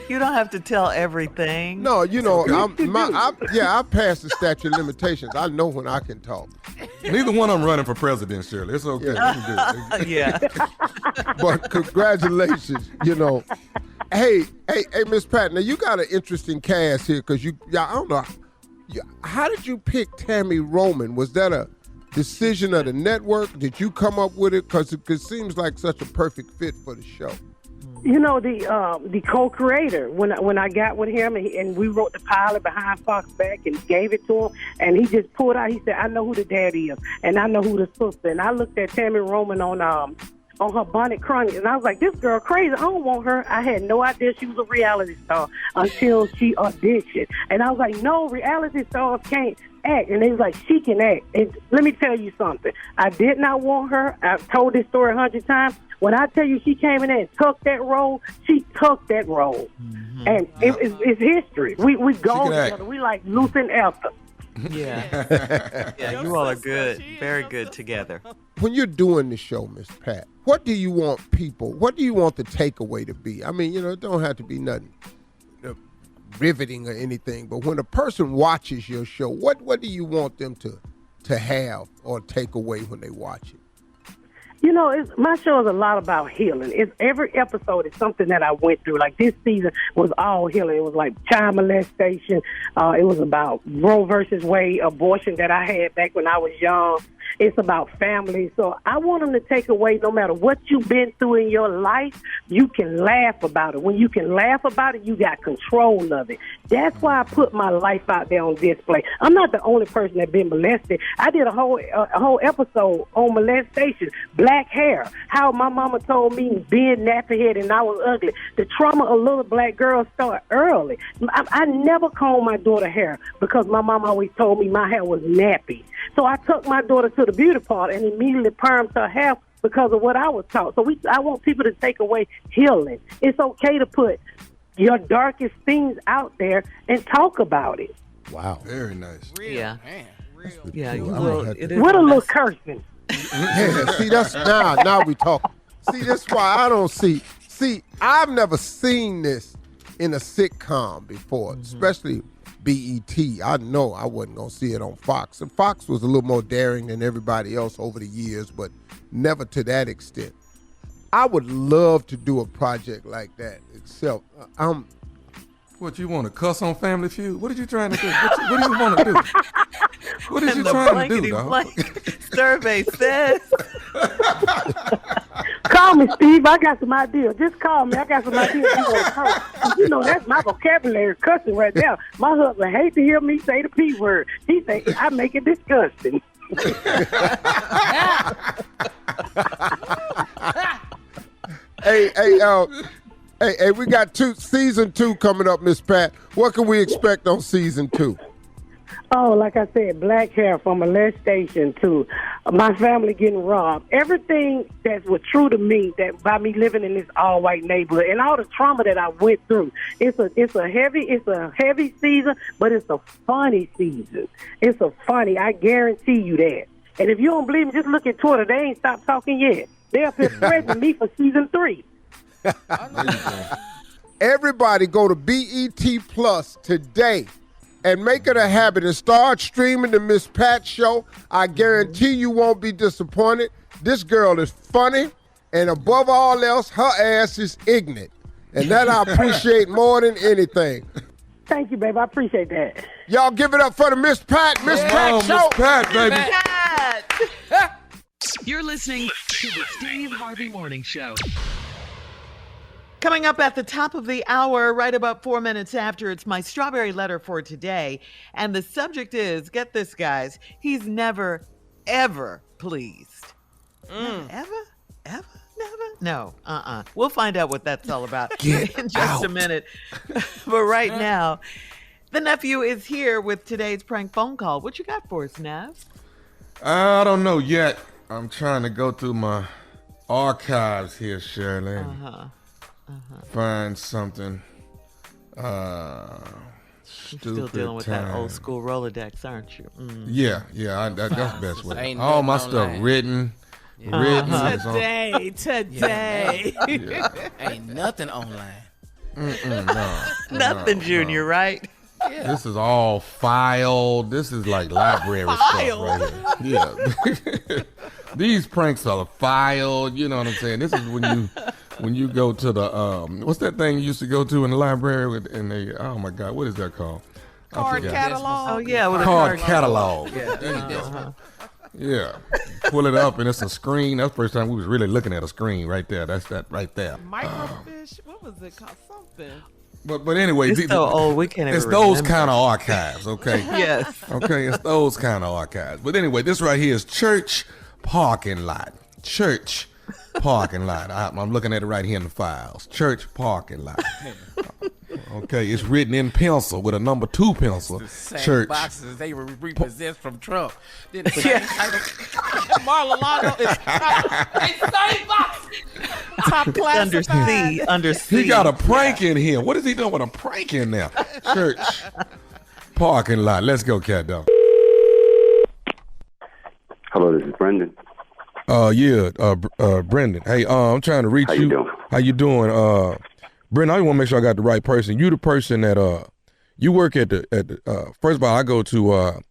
Speaker 6: You don't have to tell everything.
Speaker 3: No, you know, I passed the statute of limitations. I know when I can talk.
Speaker 4: Neither one of them running for president, Shirley. It's okay.
Speaker 3: Yeah.
Speaker 4: We can do it.
Speaker 6: Yeah.
Speaker 3: But congratulations, you know. Hey, Miss Pat, now you got an interesting cast here because I don't know. How did you pick Tammy Roman? Was that a decision of the network? Did you come up with it? Because it seems like such a perfect fit for the show.
Speaker 10: You know, the co-creator, when I got with him and we wrote the pilot behind Fox back and gave it to him, and he just pulled out, he said, I know who the daddy is, and I know who the sister. And I looked at Tammy Roman on her Bonnet Chronic, and I was like, this girl crazy. I don't want her. I had no idea she was a reality star until she auditioned. And I was like, no, reality stars can't act. And they was like, she can act. And let me tell you something. I did not want her. I've told this story 100 times. When I tell you she came in there and took that role, she took that role. Mm-hmm. And it's history. We go together. We like Luce and Elsa.
Speaker 6: Yeah. Yeah, you all are good. Very good together.
Speaker 3: When you're doing the show, Miss Pat, what do you want the takeaway to be? I mean, you know, it don't have to be nothing riveting or anything, but when a person watches your show, what do you want them to have or take away when they watch it?
Speaker 10: You know, my show is a lot about healing. Every episode is something that I went through. Like this season was all healing. It was like child molestation. It was about Roe versus Wade, abortion that I had back when I was young. It's about family. So I want them to take away, no matter what you've been through in your life, you can laugh about it. When you can laugh about it, you got control of it. That's why I put my life out there on display. I'm not the only person that's been molested. I did a whole episode on molestation, black hair, how my mama told me being nappy-headed and I was ugly. The trauma of little black girls start early. I never combed my daughter's hair because my mom always told me my hair was nappy. So I took my daughter to the beauty parlor and immediately permed her hair because of what I was taught. So I want people to take away healing. It's okay to put your darkest things out there and talk about it.
Speaker 3: Wow.
Speaker 4: Very nice.
Speaker 6: Yeah.
Speaker 5: Man.
Speaker 6: Yeah, you
Speaker 3: Well,
Speaker 6: will. It is
Speaker 10: With a little cursing.
Speaker 3: Yeah, see, that's now we talking. See, that's why I don't see. See, I've never seen this in a sitcom before, especially BET. I know I wasn't going to see it on Fox. And Fox was a little more daring than everybody else over the years, but never to that extent. I would love to do a project like that, except
Speaker 4: What, you want to cuss on Family Feud? What are you trying to do? What do you want to do? What is you trying to do, dog?
Speaker 6: Survey says.
Speaker 10: Call me, Steve. I got some ideas. Just call me. I got some ideas. You know, that's my vocabulary cussing right now. My husband hates to hear me say the P word. He say I make it disgusting.
Speaker 3: Hey, we got season 2 coming up, Miss Pat. What can we expect on season 2?
Speaker 10: Oh, like I said, black hair from molestation to my family getting robbed. Everything that was true to me, that by me living in this all-white neighborhood, and all the trauma that I went through. It's a heavy season, but it's a funny season. I guarantee you that. And if you don't believe me, just look at Twitter. They ain't stopped talking yet. They're up here threatening me for season 3.
Speaker 3: Everybody go to BET Plus today and make it a habit and start streaming the Miss Pat Show. I guarantee you won't be disappointed. This girl is funny, and above all else, her ass is ignorant. And that I appreciate more than anything.
Speaker 10: Thank you, babe. I appreciate that.
Speaker 3: Y'all give it up for the Miss Pat. Miss Pat Show.
Speaker 4: Miss Pat, baby.
Speaker 6: Pat.
Speaker 1: You're listening to the Steve Harvey Morning Show.
Speaker 6: Coming up at the top of the hour, right about 4 minutes after, it's my strawberry letter for today. And the subject is, get this, guys, he's never, ever pleased. Ever? Never? No. We'll find out what that's all about
Speaker 4: Get
Speaker 6: in just a
Speaker 4: out.
Speaker 6: minute. But right now, the nephew is here with today's prank phone call. What you got for us, Nev?
Speaker 4: I don't know yet. I'm trying to go through my archives here, Shirley. Find something.
Speaker 6: You're still dealing with that old school Rolodex, aren't you?
Speaker 4: Yeah, that's the best way.
Speaker 5: Ain't
Speaker 4: All my
Speaker 5: nothing
Speaker 4: stuff
Speaker 5: online.
Speaker 4: written. It's on-
Speaker 6: Today.
Speaker 5: Ain't nothing online.
Speaker 6: Nothing, Junior, right?
Speaker 4: This is all filed. This is like library stuff right here. Yeah. These pranks are filed. You know what I'm saying? This is when you go to the what's that thing you used to go to in the library and they, oh my God, what is that called?
Speaker 5: Card catalog.
Speaker 6: Oh, yeah. With a
Speaker 4: Card catalog.
Speaker 5: Yeah.
Speaker 4: Yeah. Pull it up and it's a screen. That's the first time we was really looking at a screen right there. That's that right there.
Speaker 11: Microfiche. What was it called? Something.
Speaker 4: But anyway,
Speaker 6: It's so old, we can't even
Speaker 4: it's those
Speaker 6: remember.
Speaker 4: kind of archives, okay?
Speaker 6: Yes.
Speaker 4: Okay, it's those kind of archives. But anyway, this right here is church parking lot. Church parking lot. I'm looking at it right here in the files. Church parking lot. Okay, it's written in pencil with a number 2 pencil.
Speaker 5: Same
Speaker 4: Church.
Speaker 5: boxes they were repossessed from Trump. Then the same title. Mar-a-Lago is same box. Top classified.
Speaker 6: Under C.
Speaker 4: He got a prank in here. What is he doing with a prank in there? Church parking lot. Let's go, cat dog.
Speaker 12: Hello, this is Brendan.
Speaker 4: Brendan. Hey, I'm trying to reach
Speaker 12: How you doing?
Speaker 4: How you doing? Brendan, I want to make sure I got the right person. You the person that you work at the first of all, I go to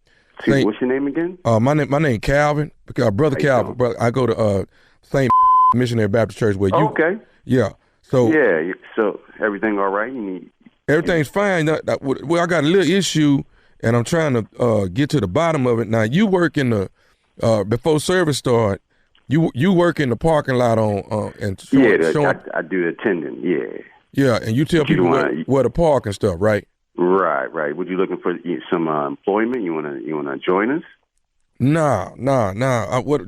Speaker 12: See, what's your name again?
Speaker 4: my name Calvin, brother Calvin. Brother, I go to St. Missionary Baptist Church where you.
Speaker 12: Okay.
Speaker 4: Yeah. So
Speaker 12: Yeah. So everything all right? You need.
Speaker 4: everything's fine. Well, I got a little issue, and I'm trying to get to the bottom of it. Now, you work in the before service start. You work in the parking lot on and showing,
Speaker 12: I do the attendant. Yeah.
Speaker 4: Yeah, and you tell people where to park and stuff, right?
Speaker 12: Right. Would you looking for some employment? You wanna join us?
Speaker 4: Nah.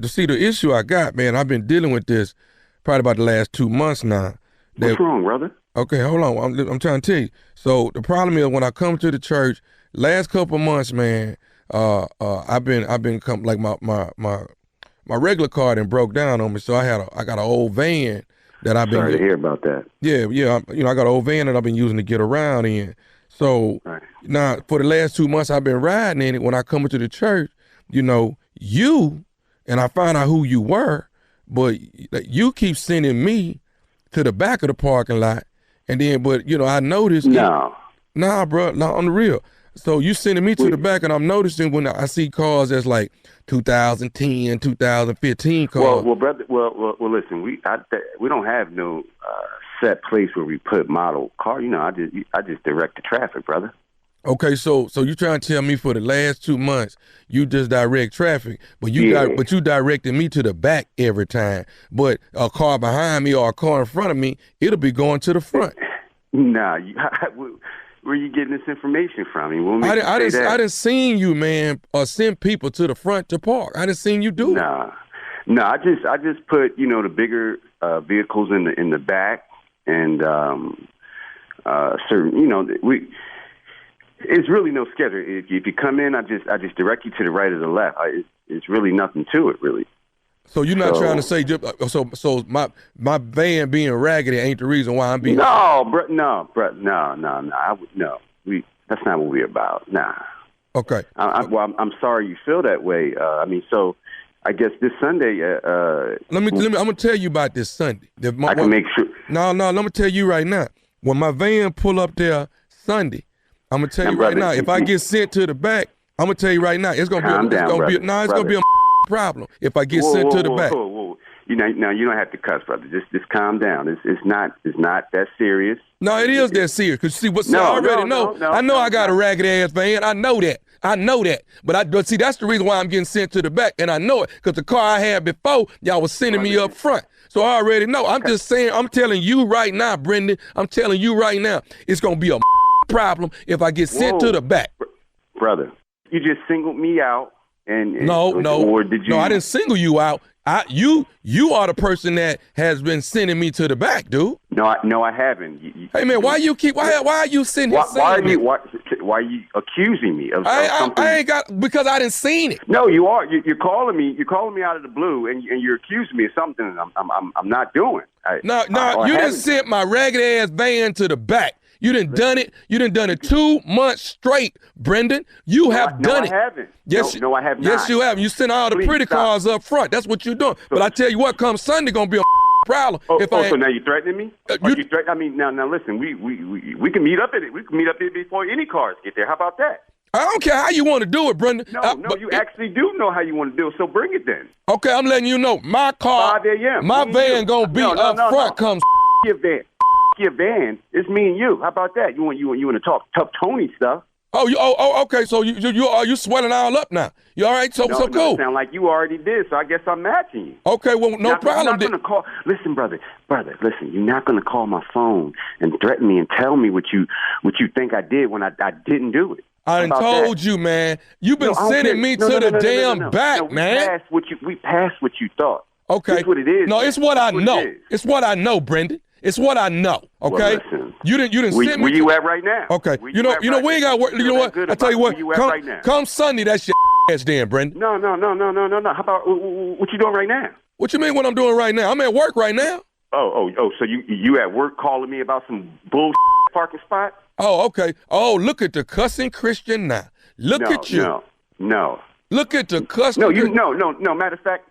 Speaker 4: See, the issue I got, man, I've been dealing with this probably about the last 2 months now.
Speaker 12: What's wrong, brother?
Speaker 4: Okay, hold on. I'm trying to tell you. So the problem is when I come to the church, last couple of months, man, I've been come like my regular car done broke down on me, so I got an old van that I've been.
Speaker 12: Sorry to hear about that.
Speaker 4: Yeah. I got an old van that I've been using to get around in. So now for the last 2 months I've been riding in it. When I come into the church, you and I find out who you were, but you keep sending me to the back of the parking lot, and then I noticed. Nah, bro, not on the real. So you sending me to the back, and I'm noticing when I see cars that's like 2010, 2015 cars.
Speaker 12: Well, brother. Well, listen. We don't have no set place where we put model car. I just direct the traffic, brother.
Speaker 4: Okay, so you trying to tell me for the last 2 months you just direct traffic, but you directed me to the back every time. But a car behind me or a car in front of me, it'll be going to the front.
Speaker 12: Nah, where are you getting this information from? I
Speaker 4: didn't seen you, man, send people to the front to park. I didn't seen you do it.
Speaker 12: No, I just put the bigger vehicles in the back, and certain it's really no schedule. If you come in, I just direct you to the right or the left. It's really nothing to it, really.
Speaker 4: So you're not trying to say so my van being raggedy ain't the reason why I'm being.
Speaker 12: No. That's not what we're about. Nah.
Speaker 4: Okay.
Speaker 12: I'm sorry you feel that way. So I guess this Sunday.
Speaker 4: Let me. I'm gonna tell you about this Sunday.
Speaker 12: I can make sure.
Speaker 4: No. Let me tell you right now. When my van pull up there Sunday, I'm gonna tell you right now. If I get sent to the back, I'm gonna tell you right now. It's gonna be a problem if I get sent to the back.
Speaker 12: Whoa. Now you don't have to cuss, brother. Just calm down. It's not that serious.
Speaker 4: No, it is that serious. Cause I already know. I know I got a ragged ass van. I know that. But see, that's the reason why I'm getting sent to the back, and I know it because the car I had before, y'all was sending me up front. So I already know. I'm just saying. I'm telling you right now, Brendan. I'm telling you right now. It's gonna be a problem if I get sent to the back.
Speaker 12: Brother, you just singled me out.
Speaker 4: No, I didn't single you out. You are the person that has been sending me to the back, dude.
Speaker 12: No, I haven't.
Speaker 4: Hey man, why are you sitting here saying
Speaker 12: why are you accusing me of something?
Speaker 4: I ain't got, because I didn't seen it.
Speaker 12: No, you are. You're calling me out of the blue, and you're accusing me of something I'm not doing.
Speaker 4: No, you done sent my ragged ass van to the back. You done done it. You done done it 2 months straight, Brendan. You have done it.
Speaker 12: No, I haven't.
Speaker 4: Yes,
Speaker 12: no, I have not.
Speaker 4: Yes, you have. You sent all the pretty cars up front. That's what you're doing. But I tell you what, come Sunday, gonna be a problem.
Speaker 12: So now you're threatening me? I mean, now listen. We can meet up at it. We can meet up there before any cars get there. How about that?
Speaker 4: I don't care how you want to do it, Brendan.
Speaker 12: No, you actually do know how you want to do it, so bring it then.
Speaker 4: Okay, I'm letting you know. My car,
Speaker 12: 5 a.m.
Speaker 4: my van gonna be up front. Comes
Speaker 12: your van. Your van. It's me and you. How about that? You want to talk tough Tony stuff?
Speaker 4: Okay. So you sweating all up now? You all right? So cool.
Speaker 12: It sound like you already did. So I guess I'm matching you.
Speaker 4: Okay, well, no problem.
Speaker 12: I'm not gonna call. Listen, brother. Listen. You're not gonna call my phone and threaten me and tell me what you think I did when I didn't do it.
Speaker 4: I done told you, man. You've been sending me to the damn back, man.
Speaker 12: We passed what you thought.
Speaker 4: Okay.
Speaker 12: That's what it is.
Speaker 4: No, it's what I know. It's what I know, Brendan. It's what I know. Okay.
Speaker 12: Well, listen,
Speaker 4: you didn't send me.
Speaker 12: Where you at right now?
Speaker 4: Okay. You know, we ain't got work. You know what? I tell you what. Come Sunday, that's your ass then, Brendan.
Speaker 12: No. How about what you doing right now?
Speaker 4: What you mean? What I'm doing right now? I'm at work right now.
Speaker 12: Oh. So you at work calling me about some bull parking spot?
Speaker 4: Oh, okay. Oh, look at the cussing Christian now. Look at you.
Speaker 12: No.
Speaker 4: Look at the cussing.
Speaker 12: No. Matter of fact,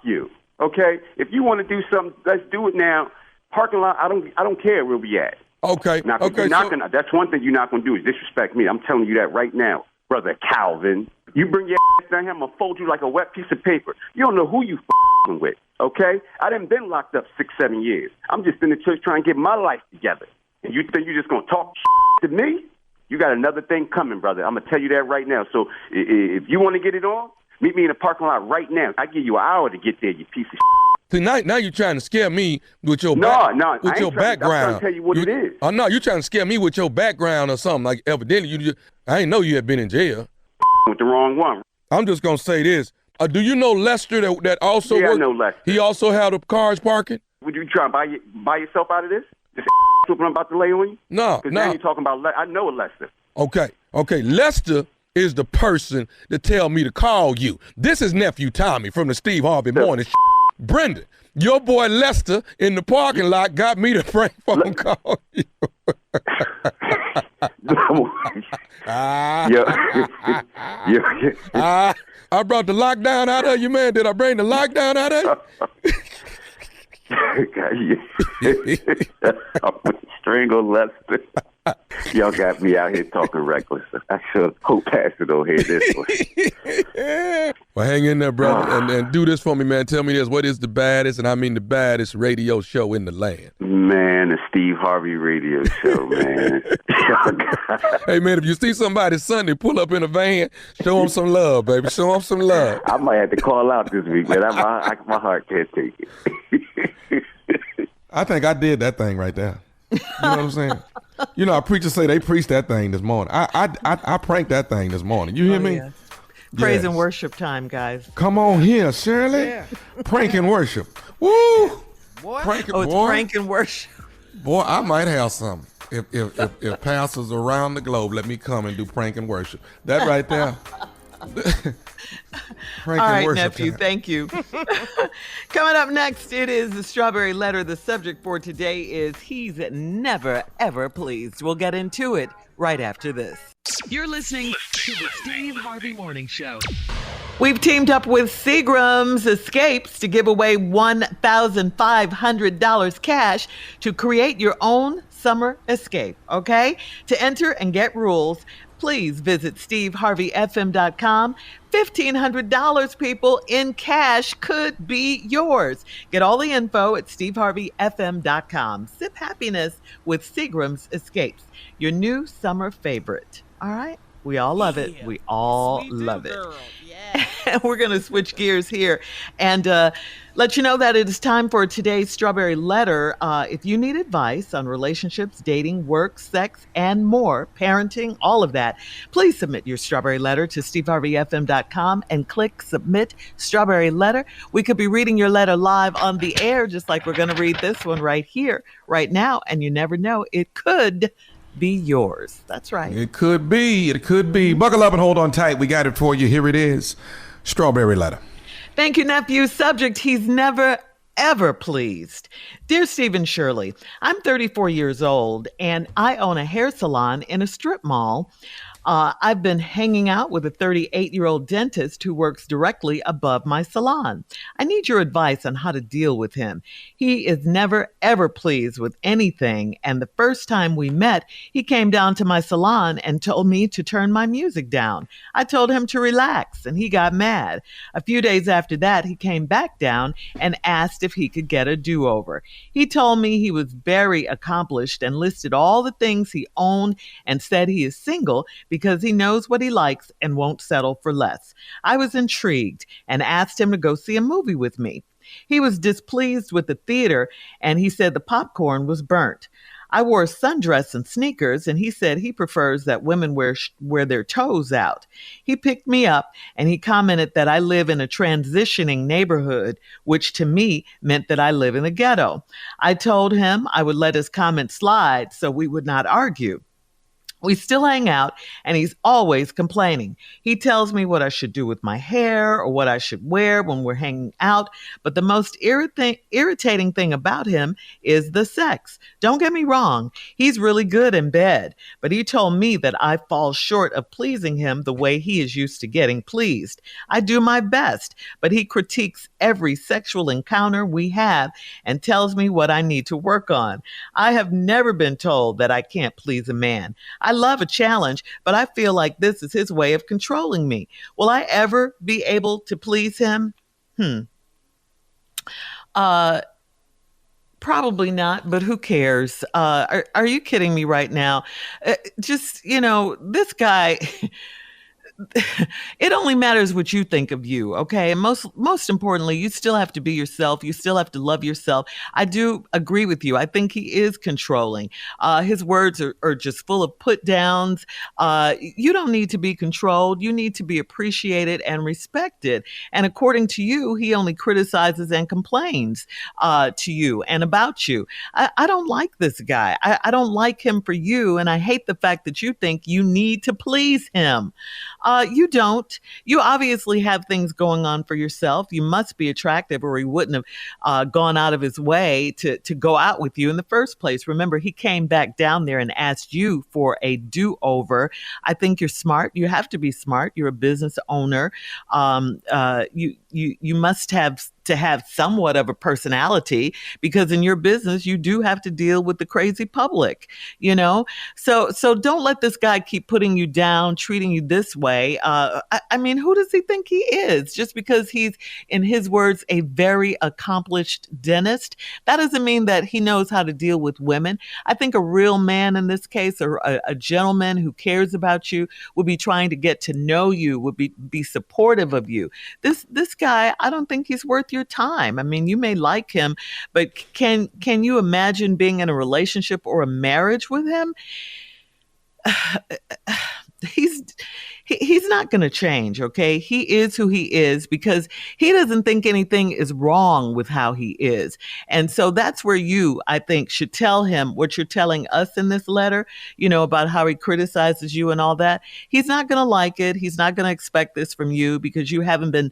Speaker 12: you. Okay. If you want to do something, let's do it now. Parking lot, I don't care where we at.
Speaker 4: Okay.
Speaker 12: That's one thing you're not gonna do is disrespect me. I'm telling you that right now, brother Calvin. You bring your ass down here, I'm gonna fold you like a wet piece of paper. You don't know who you f***ing with, okay? I done been locked up 6-7 years. I'm just in the church trying to get my life together. And you think you're just gonna talk to me? You got another thing coming, brother. I'm gonna tell you that right now. So if you want to get it on, meet me in the parking lot right now. I give you an hour to get there, you piece of
Speaker 4: See, now you're trying to scare me with your
Speaker 12: background.
Speaker 4: I'm trying
Speaker 12: to tell you what it is.
Speaker 4: Oh, no, you're trying to scare me with your background or something. Like, evidently, I didn't know you had been in jail.
Speaker 12: With the wrong one.
Speaker 4: I'm just going to say this. Do you know Lester that also
Speaker 12: worked?
Speaker 4: Yeah,
Speaker 12: I know Lester.
Speaker 4: He also had the cars parking?
Speaker 12: Would you try to buy yourself out of this? This what I'm about to lay on you?
Speaker 4: No.
Speaker 12: Because now you're talking about, I know Lester.
Speaker 4: Okay. Lester is the person to tell me to call you. This is Nephew Tommy from the Steve Harvey Morning Show. Brendan, your boy Lester in the parking lot got me to prank phone call you. I brought the lockdown out of you, man. Did I bring the lockdown out of you?
Speaker 12: Strangle Lester. Y'all got me out here talking reckless. I should hope Pastor don't hear this one.
Speaker 4: Well, hang in there, brother, and do this for me, man. Tell me this. What is the baddest, and I mean the baddest radio show in the land?
Speaker 12: Man, the Steve Harvey radio show, man.
Speaker 4: Hey, man, if you see somebody Sunday pull up in a van, show them some love, baby. Show them some love.
Speaker 12: I might have to call out this week, man. My heart can't take it.
Speaker 4: I think I did that thing right there. You know what I'm saying? You know, our preachers say they preached that thing this morning. I pranked that thing this morning. You hear me?
Speaker 6: Yes. Praise and worship time, guys.
Speaker 4: Come on here, Shirley. Yeah. Prank and worship. Woo!
Speaker 6: Boy. Prank and worship.
Speaker 4: Boy, I might have something. If pastors around the globe let me come and do prank and worship. That right there.
Speaker 6: All right, nephew, thank you. Coming up next, it is the Strawberry Letter. The subject for today is He's Never, Ever Pleased. We'll get into it right after this.
Speaker 1: You're listening to the Steve Harvey Morning Show.
Speaker 6: We've teamed up with Seagram's Escapes to give away $1,500 cash to create your own summer escape, okay? To enter and get rules, please visit steveharveyfm.com. $1,500, people, in cash could be yours. Get all the info at steveharveyfm.com. Sip happiness with Seagram's Escapes, your new summer favorite. All right? We all love it. We all love it. We're going to switch gears here and let you know that it is time for today's Strawberry Letter. If you need advice on relationships, dating, work, sex, and more, parenting, all of that, please submit your Strawberry Letter to steveharveyfm.com and click Submit Strawberry Letter. We could be reading your letter live on the air, just like we're going to read this one right here, right now. And you never know, it could be yours. That's right.
Speaker 4: It could be. It could be. Buckle up and hold on tight. We got it for you. Here it is. Strawberry Letter.
Speaker 6: Thank you, nephew. Subject, he's never, ever pleased. Dear Steve and Shirley, I'm 34 years old and I own a hair salon in a strip mall. I've been hanging out with a 38-year-old dentist who works directly above my salon. I need your advice on how to deal with him. He is never, ever pleased with anything. And the first time we met, he came down to my salon and told me to turn my music down. I told him to relax, and he got mad. A few days after that, he came back down and asked if he could get a do-over. He told me he was very accomplished and listed all the things he owned and said he is single because he knows what he likes and won't settle for less. I was intrigued and asked him to go see a movie with me. He was displeased with the theater and he said the popcorn was burnt. I wore a sundress and sneakers, and he said he prefers that women wear their toes out. He picked me up, and he commented that I live in a transitioning neighborhood, which to me meant that I live in the ghetto. I told him I would let his comment slide so we would not argue. We still hang out, and he's always complaining. He tells me what I should do with my hair or what I should wear when we're hanging out. But the most irritating thing about him is the sex. Don't get me wrong. He's really good in bed. But he told me that I fall short of pleasing him the way he is used to getting pleased. I do my best, but he critiques every sexual encounter we have and tells me what I need to work on. I have never been told that I can't please a man. I love a challenge, but I feel like this is his way of controlling me. Will I ever be able to please him? Probably not, but who cares? Are you kidding me right now? This guy... It only matters what you think of you, okay? And most importantly, you still have to be yourself. You still have to love yourself. I do agree with you. I think he is controlling. His words are just full of put downs. You don't need to be controlled. You need to be appreciated and respected. And according to you, he only criticizes and complains to you and about you. I don't like this guy. I don't like him for you. And I hate the fact that you think you need to please him. You don't. You obviously have things going on for yourself. You must be attractive or he wouldn't have gone out of his way to go out with you in the first place. Remember, he came back down there and asked you for a do-over. I think you're smart. You have to be smart. You're a business owner. You must have to have somewhat of a personality because in your business, you do have to deal with the crazy public, So don't let this guy keep putting you down, treating you this way. I mean, who does he think he is? Just because he's, in his words, a very accomplished dentist, that doesn't mean that he knows how to deal with women. I think a real man in this case, or a gentleman who cares about you, would be trying to get to know you, would be supportive of you. This guy, I don't think he's worth your time. I mean, you may like him, but can you imagine being in a relationship or a marriage with him? He's not going to change, okay? He is who he is because he doesn't think anything is wrong with how he is. And so that's where you, I think, should tell him what you're telling us in this letter, about how he criticizes you and all that. He's not going to like it. He's not going to expect this from you because you haven't been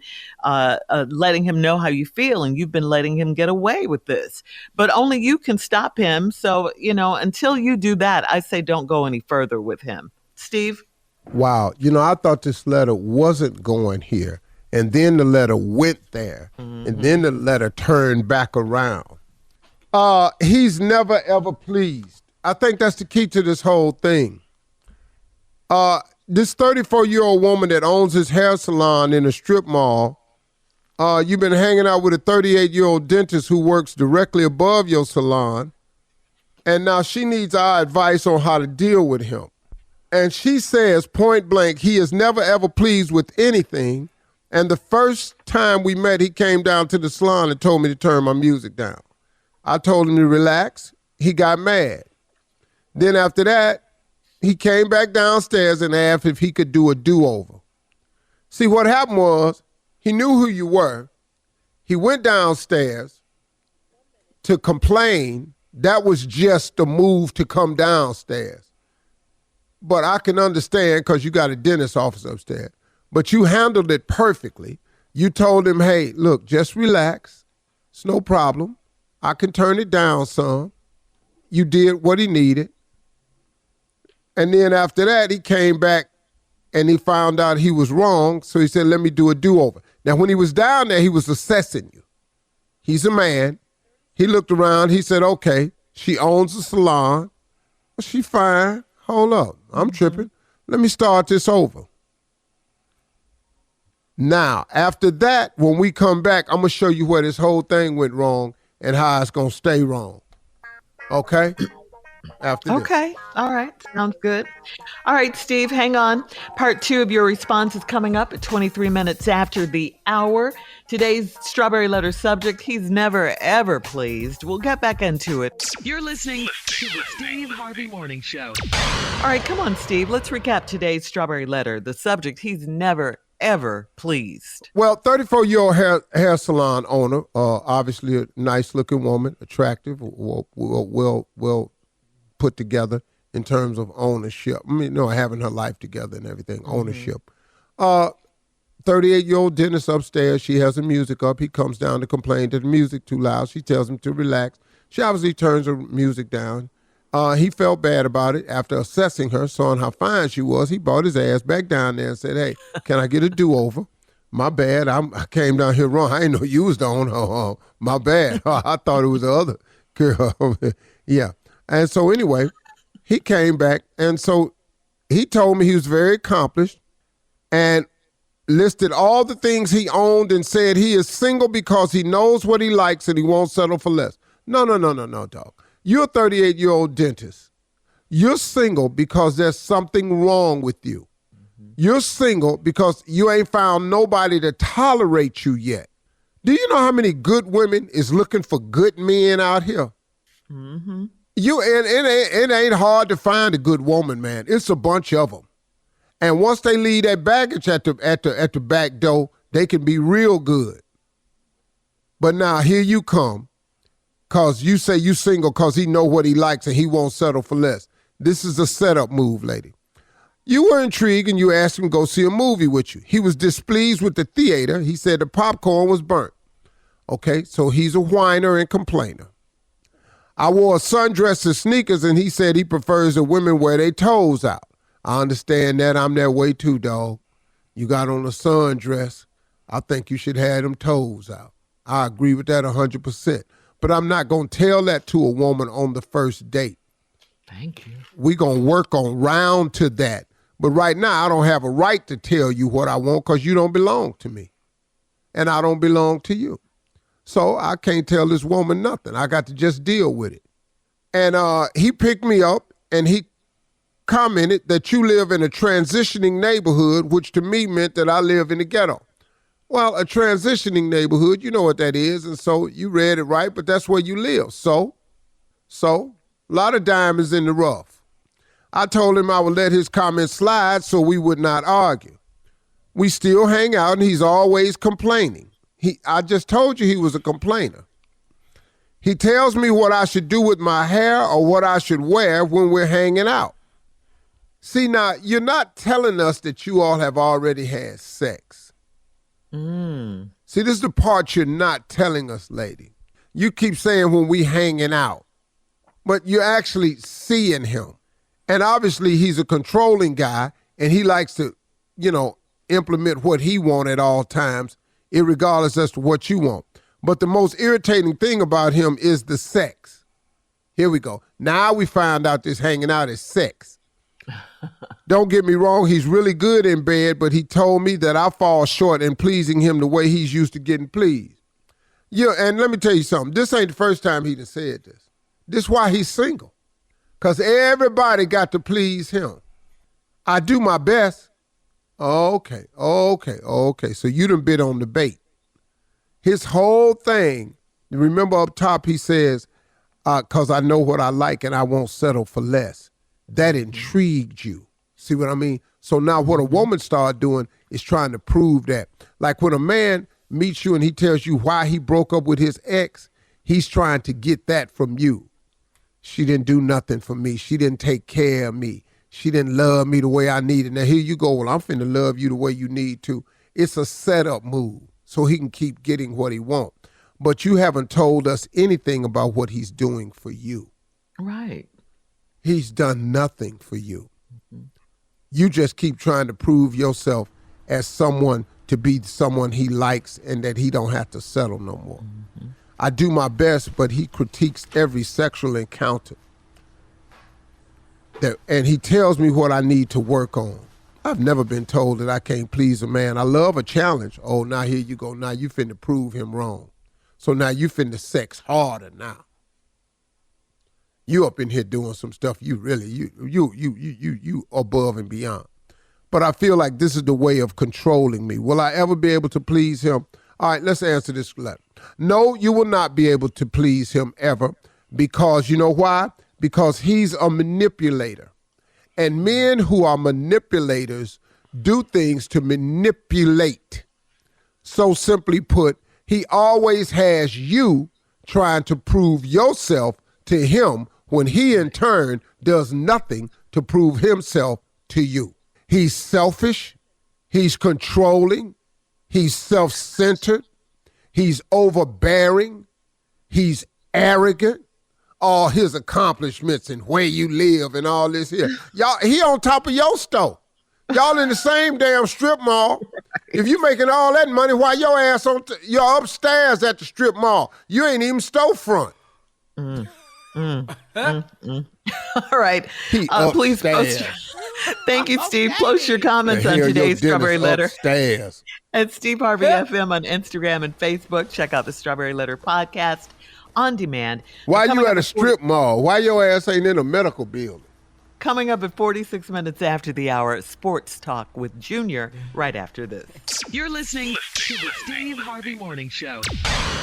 Speaker 6: letting him know how you feel and you've been letting him get away with this. But only you can stop him. So, until you do that, I say don't go any further with him. Steve?
Speaker 3: Wow. I thought this letter wasn't going here. And then the letter went there. Mm-hmm. And then the letter turned back around. He's never, ever pleased. I think that's the key to this whole thing. This 34-year-old woman that owns his hair salon in a strip mall, you've been hanging out with a 38-year-old dentist who works directly above your salon. And now she needs our advice on how to deal with him. And she says point blank, he is never ever pleased with anything. And the first time we met, he came down to the salon and told me to turn my music down. I told him to relax. He got mad. Then after that, he came back downstairs and asked if he could do a do-over. See, what happened was he knew who you were. He went downstairs to complain. That was just the move to come downstairs. But I can understand because you got a dentist office upstairs. But you handled it perfectly. You told him, hey, look, just relax. It's no problem. I can turn it down some. You did what he needed. And then after that, he came back and he found out he was wrong. So he said, let me do a do-over. Now, when he was down there, he was assessing you. He's a man. He looked around. He said, okay, she owns a salon. Well, she fine. Hold up. I'm tripping. Let me start this over. Now, after that, when we come back, I'm going to show you where this whole thing went wrong and how it's going to stay wrong. Okay? After this.
Speaker 6: Okay. All right. Sounds good. All right, Steve, hang on. Part 2 of your response is coming up at 23 minutes after the hour. Today's Strawberry Letter subject, he's never, ever pleased. We'll get back into it.
Speaker 1: You're listening to the Steve Harvey Morning Show.
Speaker 6: All right, come on, Steve. Let's recap today's Strawberry Letter. The subject, he's never, ever pleased.
Speaker 3: Well, 34-year-old hair salon owner, obviously a nice-looking woman, attractive, well put together in terms of ownership. I mean, having her life together and everything, ownership. 38-year-old dentist upstairs. She has the music up. He comes down to complain that the music too loud. She tells him to relax. She obviously turns her music down. He felt bad about it. After assessing her, saw how fine she was, he brought his ass back down there and said, hey, can I get a do-over? My bad. I came down here wrong. I didn't know you was the owner. My bad. I thought it was the other girl. Yeah. And so anyway, he came back. And so he told me he was very accomplished and listed all the things he owned and said he is single because he knows what he likes and he won't settle for less. No, dog. You're a 38-year-old dentist. You're single because there's something wrong with you. You're single because you ain't found nobody to tolerate you yet. Do you know how many good women is looking for good men out here?
Speaker 6: Mm-hmm.
Speaker 3: It ain't hard to find a good woman, man. It's a bunch of them. And once they leave that baggage at the back door, they can be real good. But now here you come, because you say you single because he know what he likes and he won't settle for less. This is a setup move, lady. You were intrigued and you asked him to go see a movie with you. He was displeased with the theater. He said the popcorn was burnt. Okay, so he's a whiner and complainer. I wore a sundress and sneakers and he said he prefers the women wear their toes out. I understand that. I'm that way too, dog. You got on a sundress. I think you should have them toes out. I agree with that 100%. But I'm not going to tell that to a woman on the first date.
Speaker 6: Thank you.
Speaker 3: We're going to work on round to that. But right now, I don't have a right to tell you what I want because you don't belong to me. And I don't belong to you. So I can't tell this woman nothing. I got to just deal with it. And he picked me up and he commented that you live in a transitioning neighborhood, which to me meant that I live in the ghetto. Well, a transitioning neighborhood, you know what that is. And so you read it right, but that's where you live. So, a lot of diamonds in the rough. I told him I would let his comments slide so we would not argue. We still hang out and he's always complaining. I just told you he was a complainer. He tells me what I should do with my hair or what I should wear when we're hanging out. See, now, you're not telling us that you all have already had sex. See, this is the part you're not telling us, lady. You keep saying when we hanging out, but you're actually seeing him. And obviously he's a controlling guy and he likes to, implement what he wants at all times, irregardless as to what you want. But the most irritating thing about him is the sex. Here we go. Now we find out this hanging out is sex. Don't get me wrong, he's really good in bed, but he told me that I fall short in pleasing him the way he's used to getting pleased. Yeah, and let me tell you something. This ain't the first time he done said this. This is why he's single. Because everybody got to please him. I do my best. Okay. So you done bid on the bait. His whole thing, remember up top he says, because I know what I like and I won't settle for less. That intrigued you. See what I mean? So now what a woman started doing is trying to prove that. Like when a man meets you and he tells you why he broke up with his ex, he's trying to get that from you. She didn't do nothing for me. She didn't take care of me. She didn't love me the way I needed. Now here you go. Well, I'm finna love you the way you need to. It's a setup move so he can keep getting what he wants. But you haven't told us anything about what he's doing for you.
Speaker 6: Right.
Speaker 3: He's done nothing for you. Mm-hmm. You just keep trying to prove yourself as someone to be someone he likes and that he don't have to settle no more. Mm-hmm. I do my best, but he critiques every sexual encounter. And he tells me what I need to work on. I've never been told that I can't please a man. I love a challenge. Oh, now here you go. Now you finna prove him wrong. So now you finna sex harder now. You up in here doing some stuff you above and beyond. But I feel like this is the way of controlling me. Will I ever be able to please him? All right, let's answer this letter. No, you will not be able to please him ever because you know why? Because he's a manipulator. And men who are manipulators do things to manipulate. So simply put, he always has you trying to prove yourself to him when he in turn does nothing to prove himself to you. He's selfish, he's controlling, he's self-centered, he's overbearing, he's arrogant, all his accomplishments and where you live and all this here. Y'all, he on top of your store. Y'all in the same damn strip mall. If you making all that money, why your ass you're upstairs at the strip mall? You ain't even storefront.
Speaker 6: All right. Please post. Thank you, Steve. Post your comments on today's Strawberry Letter
Speaker 3: upstairs.
Speaker 6: at Steve Harvey FM on Instagram and Facebook. Check out the Strawberry Letter podcast on demand.
Speaker 3: Why you at a strip mall? Why your ass ain't in a medical building?
Speaker 6: Coming up at 46 minutes after the hour, Sports Talk with Junior right after this.
Speaker 1: You're listening to the Steve Harvey Morning Show.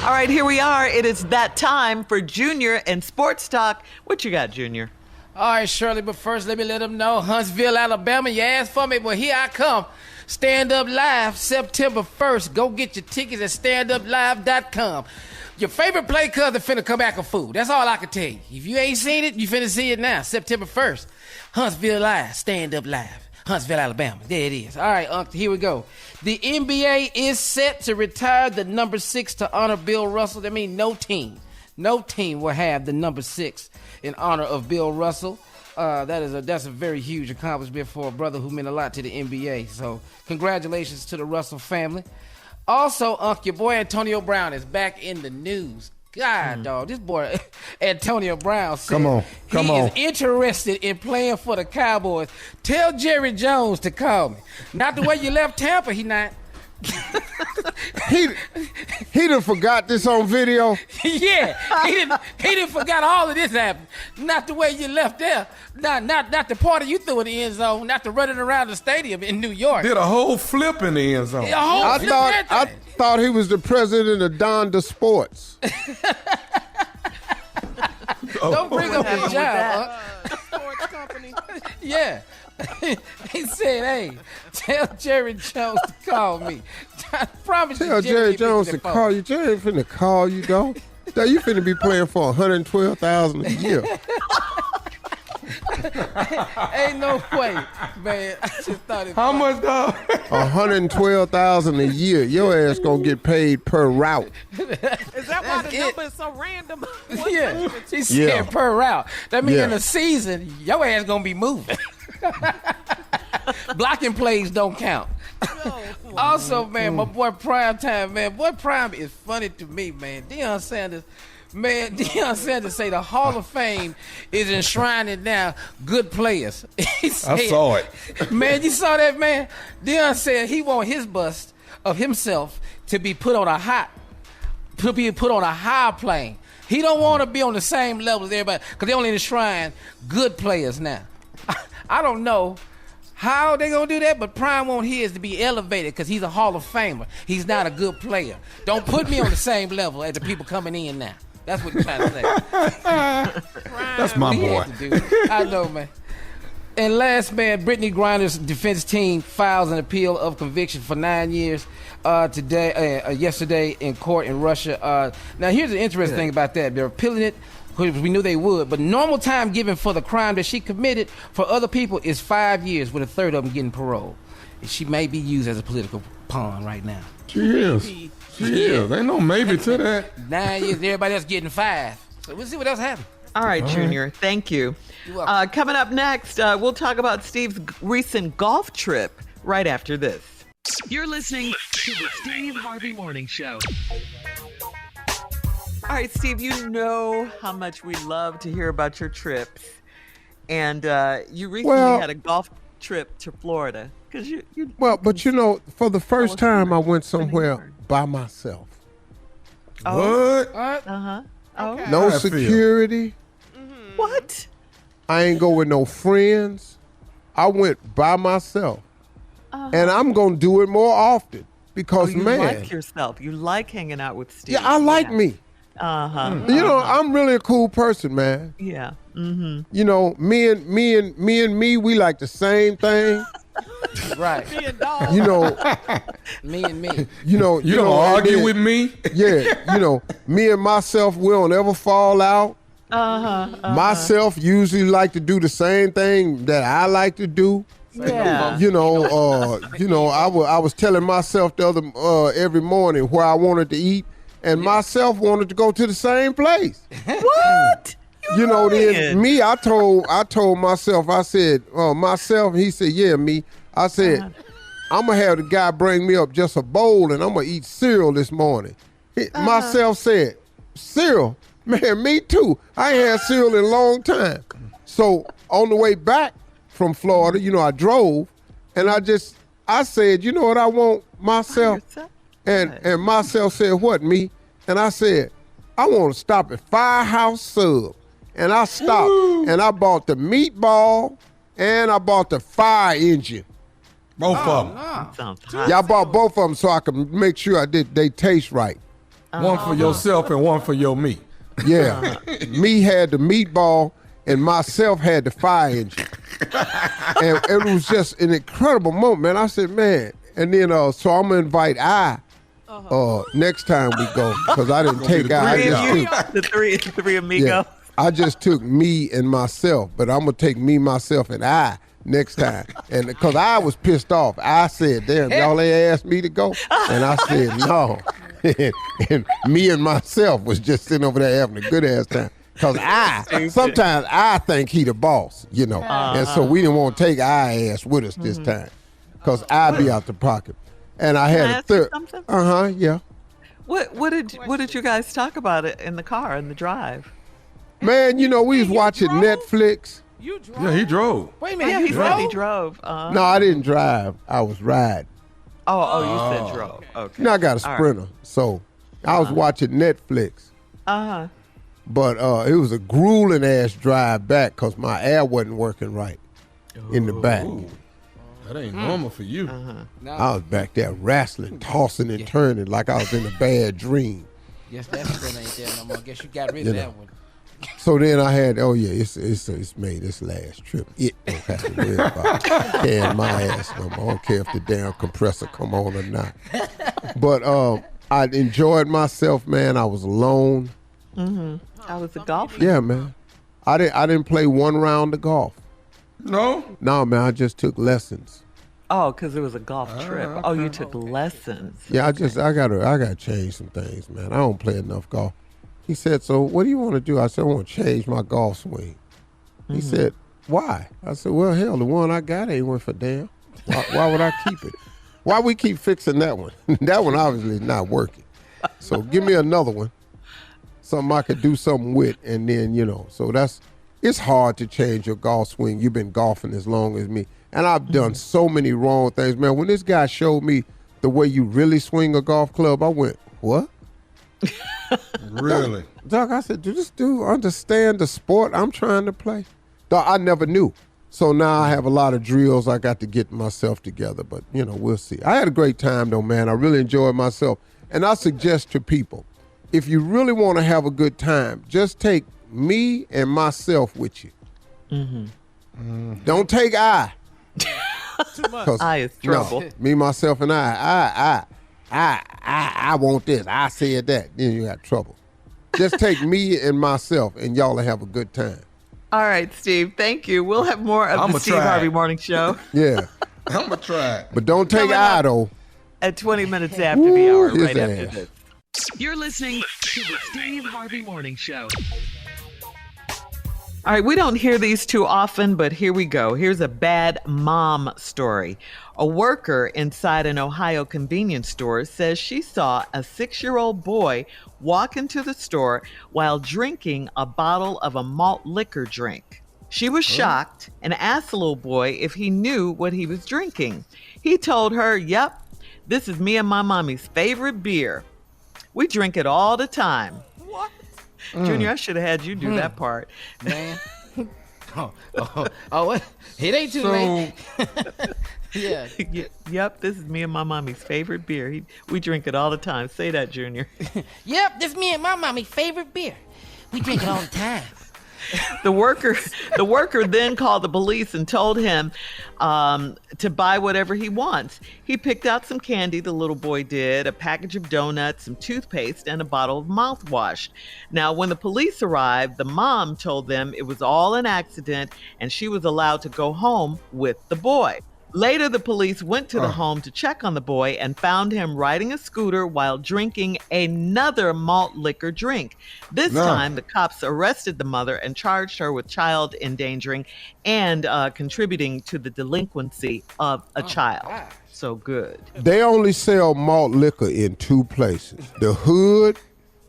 Speaker 6: All right, here we are. It is that time for Junior and Sports Talk. What you got, Junior?
Speaker 5: All right, Shirley, but first let me let them know. Huntsville, Alabama, you asked for me, but here I come. Stand Up Live, September 1st. Go get your tickets at standuplive.com. Your favorite play cousin finna come back a fool. That's all I can tell you. If you ain't seen it, you finna see it now. September 1st. Huntsville Live, Stand Up Live. Huntsville, Alabama. There it is. All right, here we go. The NBA is set to retire the number 6 to honor Bill Russell. That means no team will have the number 6 in honor of Bill Russell. That's a very huge accomplishment for a brother who meant a lot to the NBA. So congratulations to the Russell family. Also, your boy Antonio Brown is back in the news. God, dog, this boy Antonio Brown said he is interested in playing for the Cowboys. Tell Jerry Jones to call me. Not the way you left Tampa, he not.
Speaker 3: he done forgot this on video.
Speaker 5: Yeah, he didn't forgot all of this happened. Not the way you left there. Not the party you threw in the end zone. Not the running around the stadium in New York.
Speaker 4: Did a whole flip in the end zone.
Speaker 3: I thought he was the president of Donda Sports.
Speaker 5: Don't bring up his job.
Speaker 11: Sports company.
Speaker 5: Yeah. He said, hey, tell Jerry Jones to call me. I promise
Speaker 3: tell Jerry Jones to call you. Jerry finna call you, though. You finna be playing for $112,000 a year.
Speaker 5: Ain't no way, man. I just thought it.
Speaker 4: How much, dog?
Speaker 3: $112,000 a year. Your ass gonna get paid per route.
Speaker 11: Is that why the number is so random?
Speaker 5: Yeah, he said per route. That means in a season, your ass gonna be moving. Blocking plays don't count. Also, man, my boy Prime Time, man. Boy Prime is funny to me, man. Deion Sanders say the Hall of Fame is enshrining now good players. I
Speaker 4: saw it.
Speaker 5: Man, you saw that, man? Deion said he want his bust of himself to be put on a high plane. He don't want to be on the same level as everybody because they only enshrine good players now. I don't know How they gonna do that? But Prime want his to be elevated because he's a Hall of Famer. He's not a good player. Don't put me on the same level as the people coming in now. That's what you're trying to say.
Speaker 4: That's my boy.
Speaker 5: I know, man. And last, man, Brittany Griner's defense team files an appeal of conviction for 9 years yesterday in court in Russia. Now, here's the interesting thing about that. They're appealing it because we knew they would. But normal time given for the crime that she committed for other people is 5 years, with a third of them getting parole. And she may be used as a political pawn right now.
Speaker 4: She is. She is. Ain't no maybe to that.
Speaker 5: 9 years, everybody else getting 5. So we'll see what else happens.
Speaker 6: All right, Junior. Thank you. Coming up next, we'll talk about Steve's recent golf trip right after this.
Speaker 1: You're listening to the Steve Harvey Morning Show.
Speaker 6: All right, Steve, you know how much we love to hear about your trips. And you recently had a golf trip to Florida.
Speaker 3: But you know, for the first time, I went somewhere by myself.
Speaker 4: What?
Speaker 6: Uh-huh. Okay.
Speaker 3: No security.
Speaker 6: What?
Speaker 3: I ain't go with no friends. I went by myself. And I'm going to do it more often because,
Speaker 6: you
Speaker 3: man.
Speaker 6: like yourself. You like hanging out with Steve.
Speaker 3: Yeah, I like me.
Speaker 6: Uh-huh.
Speaker 3: You know, I'm really a cool person, man.
Speaker 6: Yeah. Mm-hmm.
Speaker 3: You know, me and me, we like the same thing.
Speaker 5: Right.
Speaker 3: You know.
Speaker 5: Me and me.
Speaker 3: You know.
Speaker 4: You don't argue with me?
Speaker 3: Yeah. You know, me and myself, we don't ever fall out. Myself usually like to do the same thing that I like to do.
Speaker 6: Yeah.
Speaker 3: You know, I was telling myself the other every morning where I wanted to eat, and myself wanted to go to the same place.
Speaker 6: What?
Speaker 3: You know, then me, I told myself, I said, myself, he said, yeah, me. I said, I'm going to have the guy bring me up just a bowl, and I'm going to eat cereal this morning. Myself said, cereal? Man, me too. I ain't had cereal in a long time. So on the way back from Florida, you know, I drove, and I said, you know what I want, myself? And myself said, what, me? And I said, I want to stop at Firehouse Sub. And I stopped, and I bought the meatball, and I bought the fire engine.
Speaker 4: Both of them.
Speaker 6: That sounds hot.
Speaker 3: Yeah, I bought both of them so I could make sure they taste right.
Speaker 4: One for yourself and one for your meat.
Speaker 3: Yeah. Me had the meatball, and myself had the fire engine. And it was just an incredible moment, man. I said, man. And then, so I'm going to invite next time we go, because I didn't take
Speaker 6: The three amigos.
Speaker 3: Yeah. I just took me and myself, but I'm going to take me, myself, and I next time. And because I was pissed off, I said, damn, y'all ain't asked me to go? And I said, no. And me and myself was just sitting over there having a good-ass time. Because sometimes I think he the boss, you know. And so we didn't want to take our ass with us this time because I be out the pocket. And I had a third. Yeah.
Speaker 6: What did you guys talk about in the car, in the drive?
Speaker 3: Man, you know, we was watching Netflix.
Speaker 11: You drove?
Speaker 4: Yeah, he drove.
Speaker 5: Wait a minute,
Speaker 6: Yeah,
Speaker 5: you
Speaker 6: he
Speaker 5: drove?
Speaker 6: said he drove.
Speaker 3: No, I didn't drive. I was riding.
Speaker 6: You said drove. Okay.
Speaker 3: Now I got a Sprinter, so I was watching Netflix. But it was a grueling ass drive back because my air wasn't working right in the back.
Speaker 4: That ain't normal for you.
Speaker 3: I was back there wrestling, tossing and turning like I was in a bad dream.
Speaker 5: Yes, that still ain't there no more. Guess you got rid of that one.
Speaker 3: So then I had, it's made this last trip. It don't have to worry about carrying my ass no more. I don't care if the damn compressor come on or not. But I enjoyed myself, man. I was alone.
Speaker 6: I was a golfer.
Speaker 3: Yeah, man. I didn't play one round of golf.
Speaker 4: No?
Speaker 3: No, man. I just took lessons.
Speaker 6: Oh, because it was a golf trip. Okay. Oh, you took lessons.
Speaker 3: Yeah, I gotta change some things, man. I don't play enough golf. He said, so what do you want to do? I said, I want to change my golf swing. He said, why? I said, well, hell, the one I got ain't worth a damn. Why would I keep it? Why we keep fixing that one? That one obviously is not working. So give me another one. Something I could do something with, and then, you know. So it's hard to change your golf swing. You've been golfing as long as me. And I've done so many wrong things. Man, when this guy showed me the way you really swing a golf club, I went, what?
Speaker 4: Really?
Speaker 3: Doc, I said, do this dude understand the sport I'm trying to play? Doc, I never knew. So now I have a lot of drills I got to get myself together, but, we'll see. I had a great time, though, man. I really enjoyed myself. And I suggest to people, if you really want to have a good time, just take me and myself with you. Don't take I.
Speaker 11: Too much.
Speaker 6: I is trouble.
Speaker 3: No, me, myself, and I want this. I said that. Then you got trouble. Just take me and myself, and y'all will have a good time.
Speaker 6: All right, Steve. Thank you. We'll have more of the Steve Harvey Morning Show.
Speaker 3: Yeah.
Speaker 4: I'm going to try it.
Speaker 3: But don't take I, though.
Speaker 6: At 20 minutes after the hour, right after this.
Speaker 1: You're listening to the Steve Harvey Morning Show.
Speaker 6: All right, we don't hear these too often, but here we go. Here's a bad mom story. A worker inside an Ohio convenience store says she saw a 6-year-old boy walk into the store while drinking a bottle of a malt liquor drink. She was shocked and asked the little boy if he knew what he was drinking. He told her, "Yep, this is me and my mommy's favorite beer. We drink it all the time."
Speaker 11: What?
Speaker 6: Junior, I should have had you do that part.
Speaker 5: Man. It ain't too late. Yeah.
Speaker 6: Yep, this is me and my mommy's favorite beer. We drink it all the time. Say that, Junior.
Speaker 5: Yep, this is me and my mommy's favorite beer. We drink it all the time.
Speaker 6: The worker then called the police and told him to buy whatever he wants. He picked out some candy, the little boy did, a package of donuts, some toothpaste, and a bottle of mouthwash. Now, when the police arrived, the mom told them it was all an accident and she was allowed to go home with the boy. Later, the police went to the home to check on the boy and found him riding a scooter while drinking another malt liquor drink. This time, the cops arrested the mother and charged her with child endangering and contributing to the delinquency of a child.
Speaker 5: Wow.
Speaker 6: So good.
Speaker 3: They only sell malt liquor in 2 places, the hood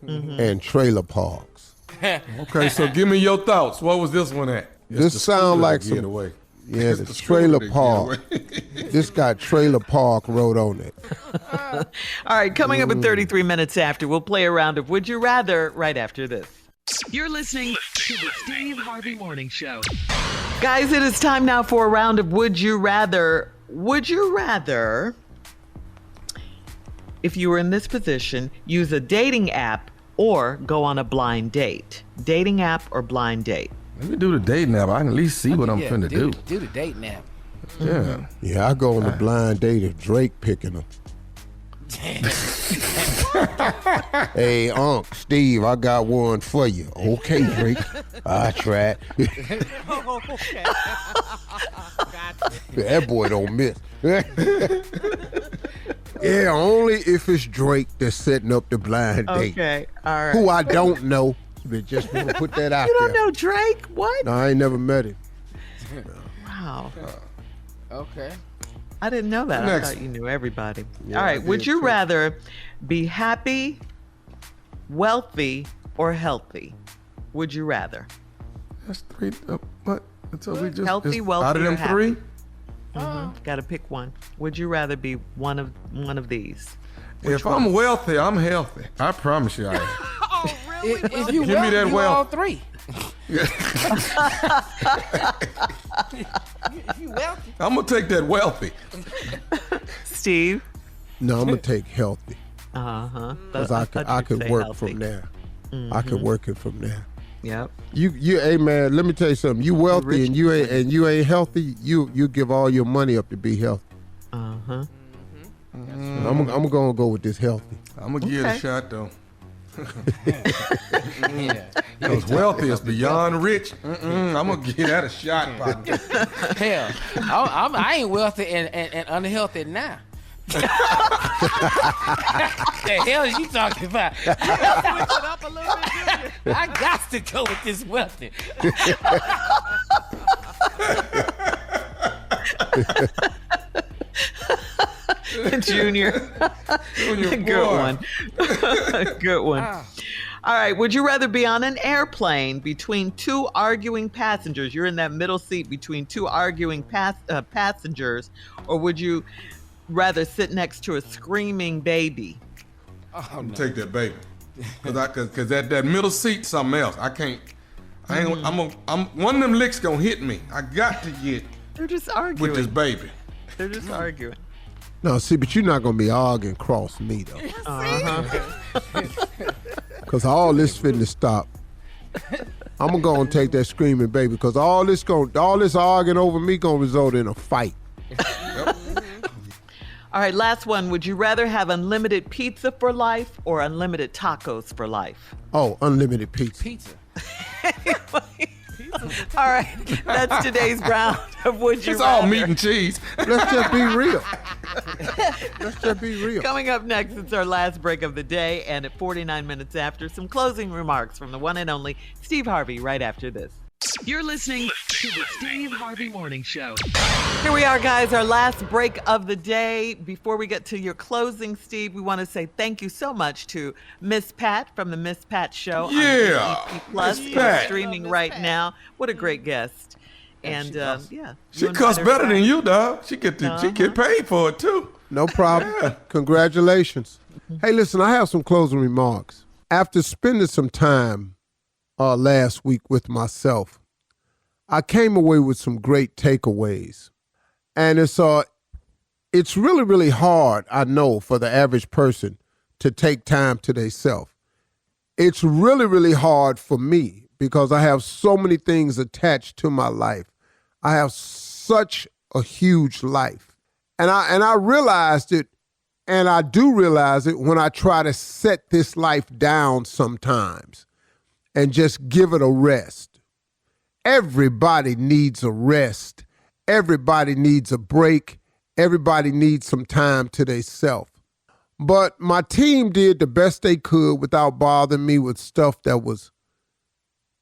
Speaker 3: and trailer parks.
Speaker 4: Okay, so give me your thoughts. What was this one at?
Speaker 3: This sound like some...
Speaker 4: Away.
Speaker 3: Yeah, the trailer park. This got trailer park wrote on it.
Speaker 6: All right, coming up in 33 minutes after, we'll play a round of Would You Rather right after this.
Speaker 1: You're listening to the Steve Harvey Morning Show.
Speaker 6: Guys, it is time now for a round of Would You Rather. Would you rather, if you were in this position, use a dating app or go on a blind date? Dating app or blind date?
Speaker 4: Let me do the dating app. I can at least see what I'm finna do.
Speaker 5: Do the dating app.
Speaker 4: Yeah.
Speaker 3: Yeah, I go on a blind date if Drake picking them. Hey, Unc, Steve, I got one for you. Okay, Drake. I tried.
Speaker 11: Okay. Gotcha.
Speaker 3: That boy don't miss. Yeah, only if it's Drake that's setting up the blind date.
Speaker 6: Okay, all right.
Speaker 3: Who I don't know. But just want to put that out
Speaker 6: You
Speaker 3: there.
Speaker 6: don't know Drake? What?
Speaker 3: No, I ain't never met him.
Speaker 6: Wow.
Speaker 5: Okay.
Speaker 6: I didn't know that.
Speaker 4: Next.
Speaker 6: I thought you knew everybody.
Speaker 3: Yeah,
Speaker 6: All right.
Speaker 3: I
Speaker 6: Would
Speaker 3: did
Speaker 6: you
Speaker 3: too.
Speaker 6: rather be happy, wealthy, or healthy? Would you rather?
Speaker 4: That's 3. What? So we just
Speaker 6: Healthy,
Speaker 4: it's
Speaker 6: wealthy,
Speaker 4: out of them
Speaker 6: or happy?
Speaker 4: 3.
Speaker 6: Got to pick one. Would you rather be one of these?
Speaker 4: If I'm wealthy, I'm healthy. I promise you I am.
Speaker 11: Oh, really?
Speaker 5: If you
Speaker 4: Give me that
Speaker 5: you
Speaker 4: wealth.
Speaker 5: all 3. If you wealthy.
Speaker 4: I'm gonna take that wealthy.
Speaker 6: Steve?
Speaker 3: No, I'm gonna take healthy because I could work from there. I could work it from there.
Speaker 6: Yep.
Speaker 3: You, hey man, let me tell you something. You wealthy and you ain't healthy. You give all your money up to be healthy. I'm gonna go with this healthy.
Speaker 4: I'm gonna give it a shot though.
Speaker 5: Yeah.
Speaker 4: Because wealthy is beyond rich. I'm gonna give that a shot, partner.
Speaker 5: Hell, I ain't wealthy and unhealthy now. The hell is you talking about?
Speaker 11: Switch it up a little bit, Junior.
Speaker 5: I got to go with this wealthy.
Speaker 6: Junior. Good
Speaker 4: boy.
Speaker 6: one. Good one. All right. Would you rather be on an airplane between 2 arguing passengers? You're in that middle seat between 2 arguing passengers, or would you rather sit next to a screaming baby?
Speaker 4: I'm gonna take that baby. Cause that middle seat something else. I I'm one of them licks gonna hit me. I got to get.
Speaker 6: They're just arguing
Speaker 4: with this baby.
Speaker 6: They're just arguing.
Speaker 3: No, see, but you're not gonna be arguing cross me though. Cause all this finna stop. I'm gonna go and take that screaming baby, cause all this arguing over me gonna result in a fight.
Speaker 6: All right, last one. Would you rather have unlimited pizza for life or unlimited tacos for life?
Speaker 3: Oh, unlimited pizza.
Speaker 5: Pizza.
Speaker 6: All right, that's today's round of Would You
Speaker 4: It's
Speaker 6: Rather.
Speaker 4: all meat and cheese.
Speaker 3: Let's just be real. Let's just be real.
Speaker 6: Coming up next, it's our last break of the day, and at 49 minutes after, some closing remarks from the one and only Steve Harvey right after this.
Speaker 1: You're listening to the Steve Harvey Morning Show.
Speaker 6: Here we are, guys, our last break of the day. Before we get to your closing, Steve, we want to say thank you so much to Miss Pat from the Miss Pat Show.
Speaker 4: Yeah,
Speaker 6: on EP Plus,
Speaker 4: Miss Pat.
Speaker 6: streaming right now. What a great guest. And yeah.
Speaker 4: She cuss better than you, dog. She get paid for it too.
Speaker 3: No problem. Yeah. Congratulations. Hey, listen, I have some closing remarks. After spending some time last week with myself, I came away with some great takeaways. And it's really, really hard, I know, for the average person to take time to themselves. It's really, really hard for me because I have so many things attached to my life. I have such a huge life. And I realized it, and I do realize it when I try to set this life down sometimes and just give it a rest. Everybody needs a rest. Everybody needs a break. Everybody needs some time to themselves. But my team did the best they could without bothering me with stuff that was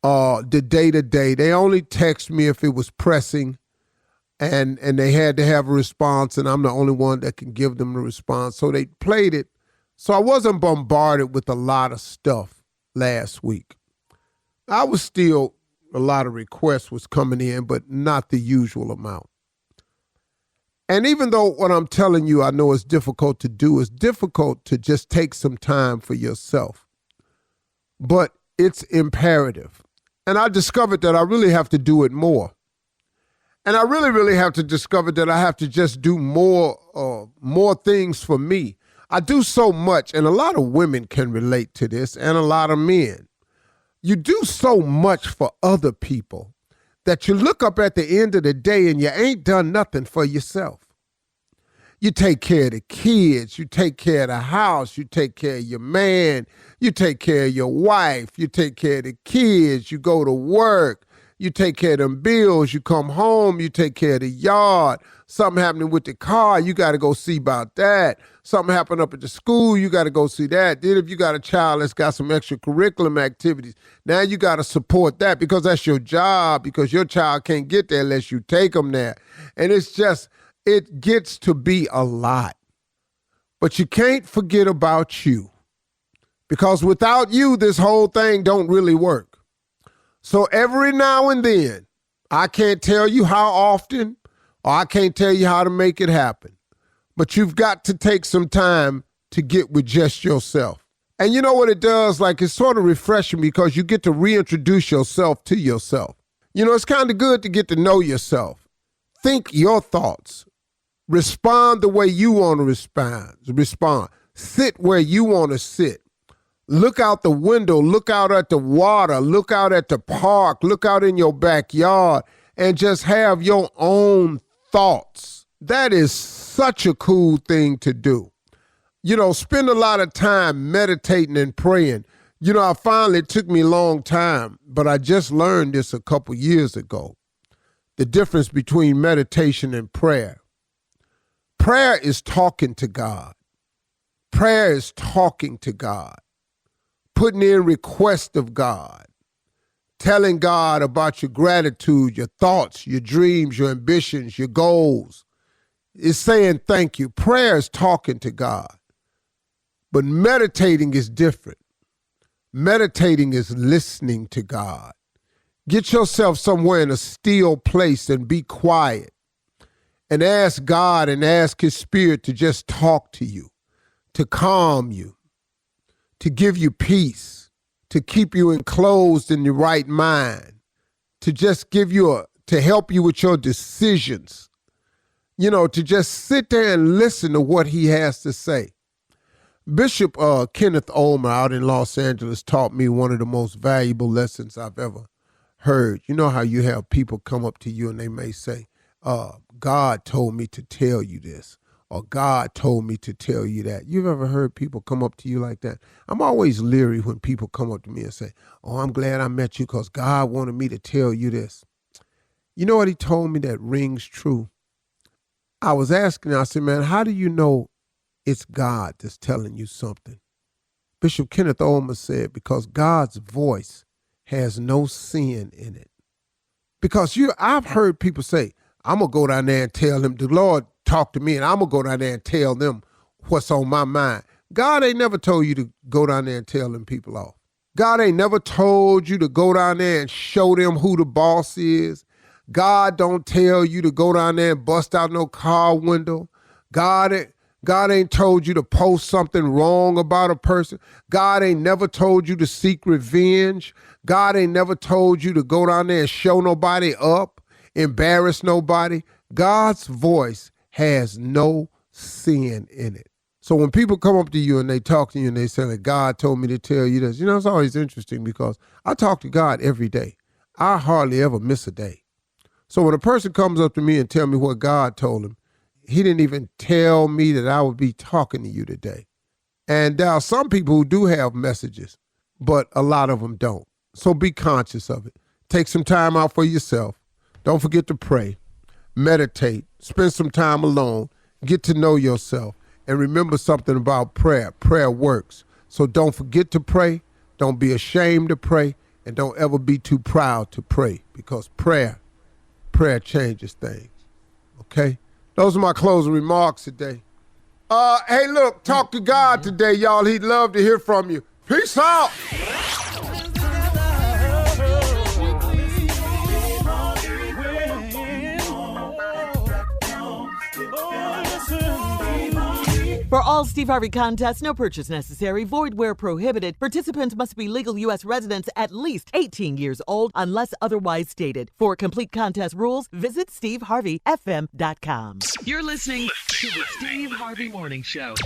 Speaker 3: the day-to-day. They only text me if it was pressing, and they had to have a response, and I'm the only one that can give them the response. So they played it. So I wasn't bombarded with a lot of stuff last week. I was still, a lot of requests was coming in, but not the usual amount. And even though what I'm telling you, I know it's difficult to do, it's difficult to just take some time for yourself. But it's imperative. And I discovered that I really have to do it more. And I really, really have to discover that I have to just do more things for me. I do so much, and a lot of women can relate to this, and a lot of men. You do so much for other people that you look up at the end of the day and you ain't done nothing for yourself. You take care of the kids, you take care of the house, you take care of your man, you take care of your wife, you take care of the kids, you go to work, you take care of them bills, you come home, you take care of the yard. Something happening with the car, you got to go see about that. Something happened up at the school, you got to go see that. Then if you got a child that's got some extracurricular activities, now you got to support that because that's your job, because your child can't get there unless you take them there. And it's just, it gets to be a lot. But you can't forget about you, because without you, this whole thing don't really work. So every now and then, I can't tell you how often, or I can't tell you how to make it happen, but you've got to take some time to get with just yourself. And you know what it does? Like, it's sort of refreshing because you get to reintroduce yourself to yourself. You know, it's kind of good to get to know yourself. Think your thoughts. Respond the way you want to respond. Sit where you want to sit. Look out the window, look out at the water, look out at the park, look out in your backyard, and just have your own thoughts. That is such a cool thing to do. You know, spend a lot of time meditating and praying. You know, it took me a long time, but I just learned this a couple years ago. The difference between meditation and prayer. Prayer is talking to God. Prayer is talking to God. Putting in request of God, telling God about your gratitude, your thoughts, your dreams, your ambitions, your goals. It's saying thank you. Prayer is talking to God. But meditating is different. Meditating is listening to God. Get yourself somewhere in a still place and be quiet and ask God and ask His Spirit to just talk to you, to calm you, to give you peace, to keep you enclosed in your right mind. to just give you to help you with your decisions. You know, to just sit there and listen to what he has to say. Bishop Kenneth Ulmer out in Los Angeles taught me one of the most valuable lessons I've ever heard. You know how you have people come up to you and they may say, God told me to tell you this, or God told me to tell you that. You've ever heard people come up to you like that? I'm always leery when people come up to me and say, oh, I'm glad I met you because God wanted me to tell you this. You know what he told me that rings true? I was asking, I said, man, how do you know it's God that's telling you something? Bishop Kenneth Ulmer said, because God's voice has no sin in it. Because I've heard people say, I'm going to go down there and tell them, the Lord talked to me, and I'm going to go down there and tell them what's on my mind. God ain't never told you to go down there and tell them people off. God ain't never told you to go down there and show them who the boss is. God don't tell you to go down there and bust out no car window. God ain't told you to post something wrong about a person. God ain't never told you to seek revenge. God ain't never told you to go down there and show nobody up, embarrass nobody. God's voice has no sin in it. So when people come up to you and they talk to you and they say that God told me to tell you this, you know, it's always interesting because I talk to God every day. I hardly ever miss a day. So when a person comes up to me and tell me what God told him, he didn't even tell me that I would be talking to you today. And there are some people who do have messages, but a lot of them don't. So be conscious of it. Take some time out for yourself. Don't forget to pray, meditate, spend some time alone, get to know yourself, and remember something about prayer. Prayer works. So don't forget to pray. Don't be ashamed to pray, and don't ever be too proud to pray, because prayer changes things. Okay? Those are my closing remarks today. Hey, look, talk to God today, y'all. He'd love to hear from you. Peace out.
Speaker 6: For all Steve Harvey contests, no purchase necessary, void where prohibited. Participants must be legal U.S. residents at least 18 years old unless otherwise stated. For complete contest rules, visit SteveHarveyFM.com.
Speaker 1: You're listening to the Steve Harvey Morning Show.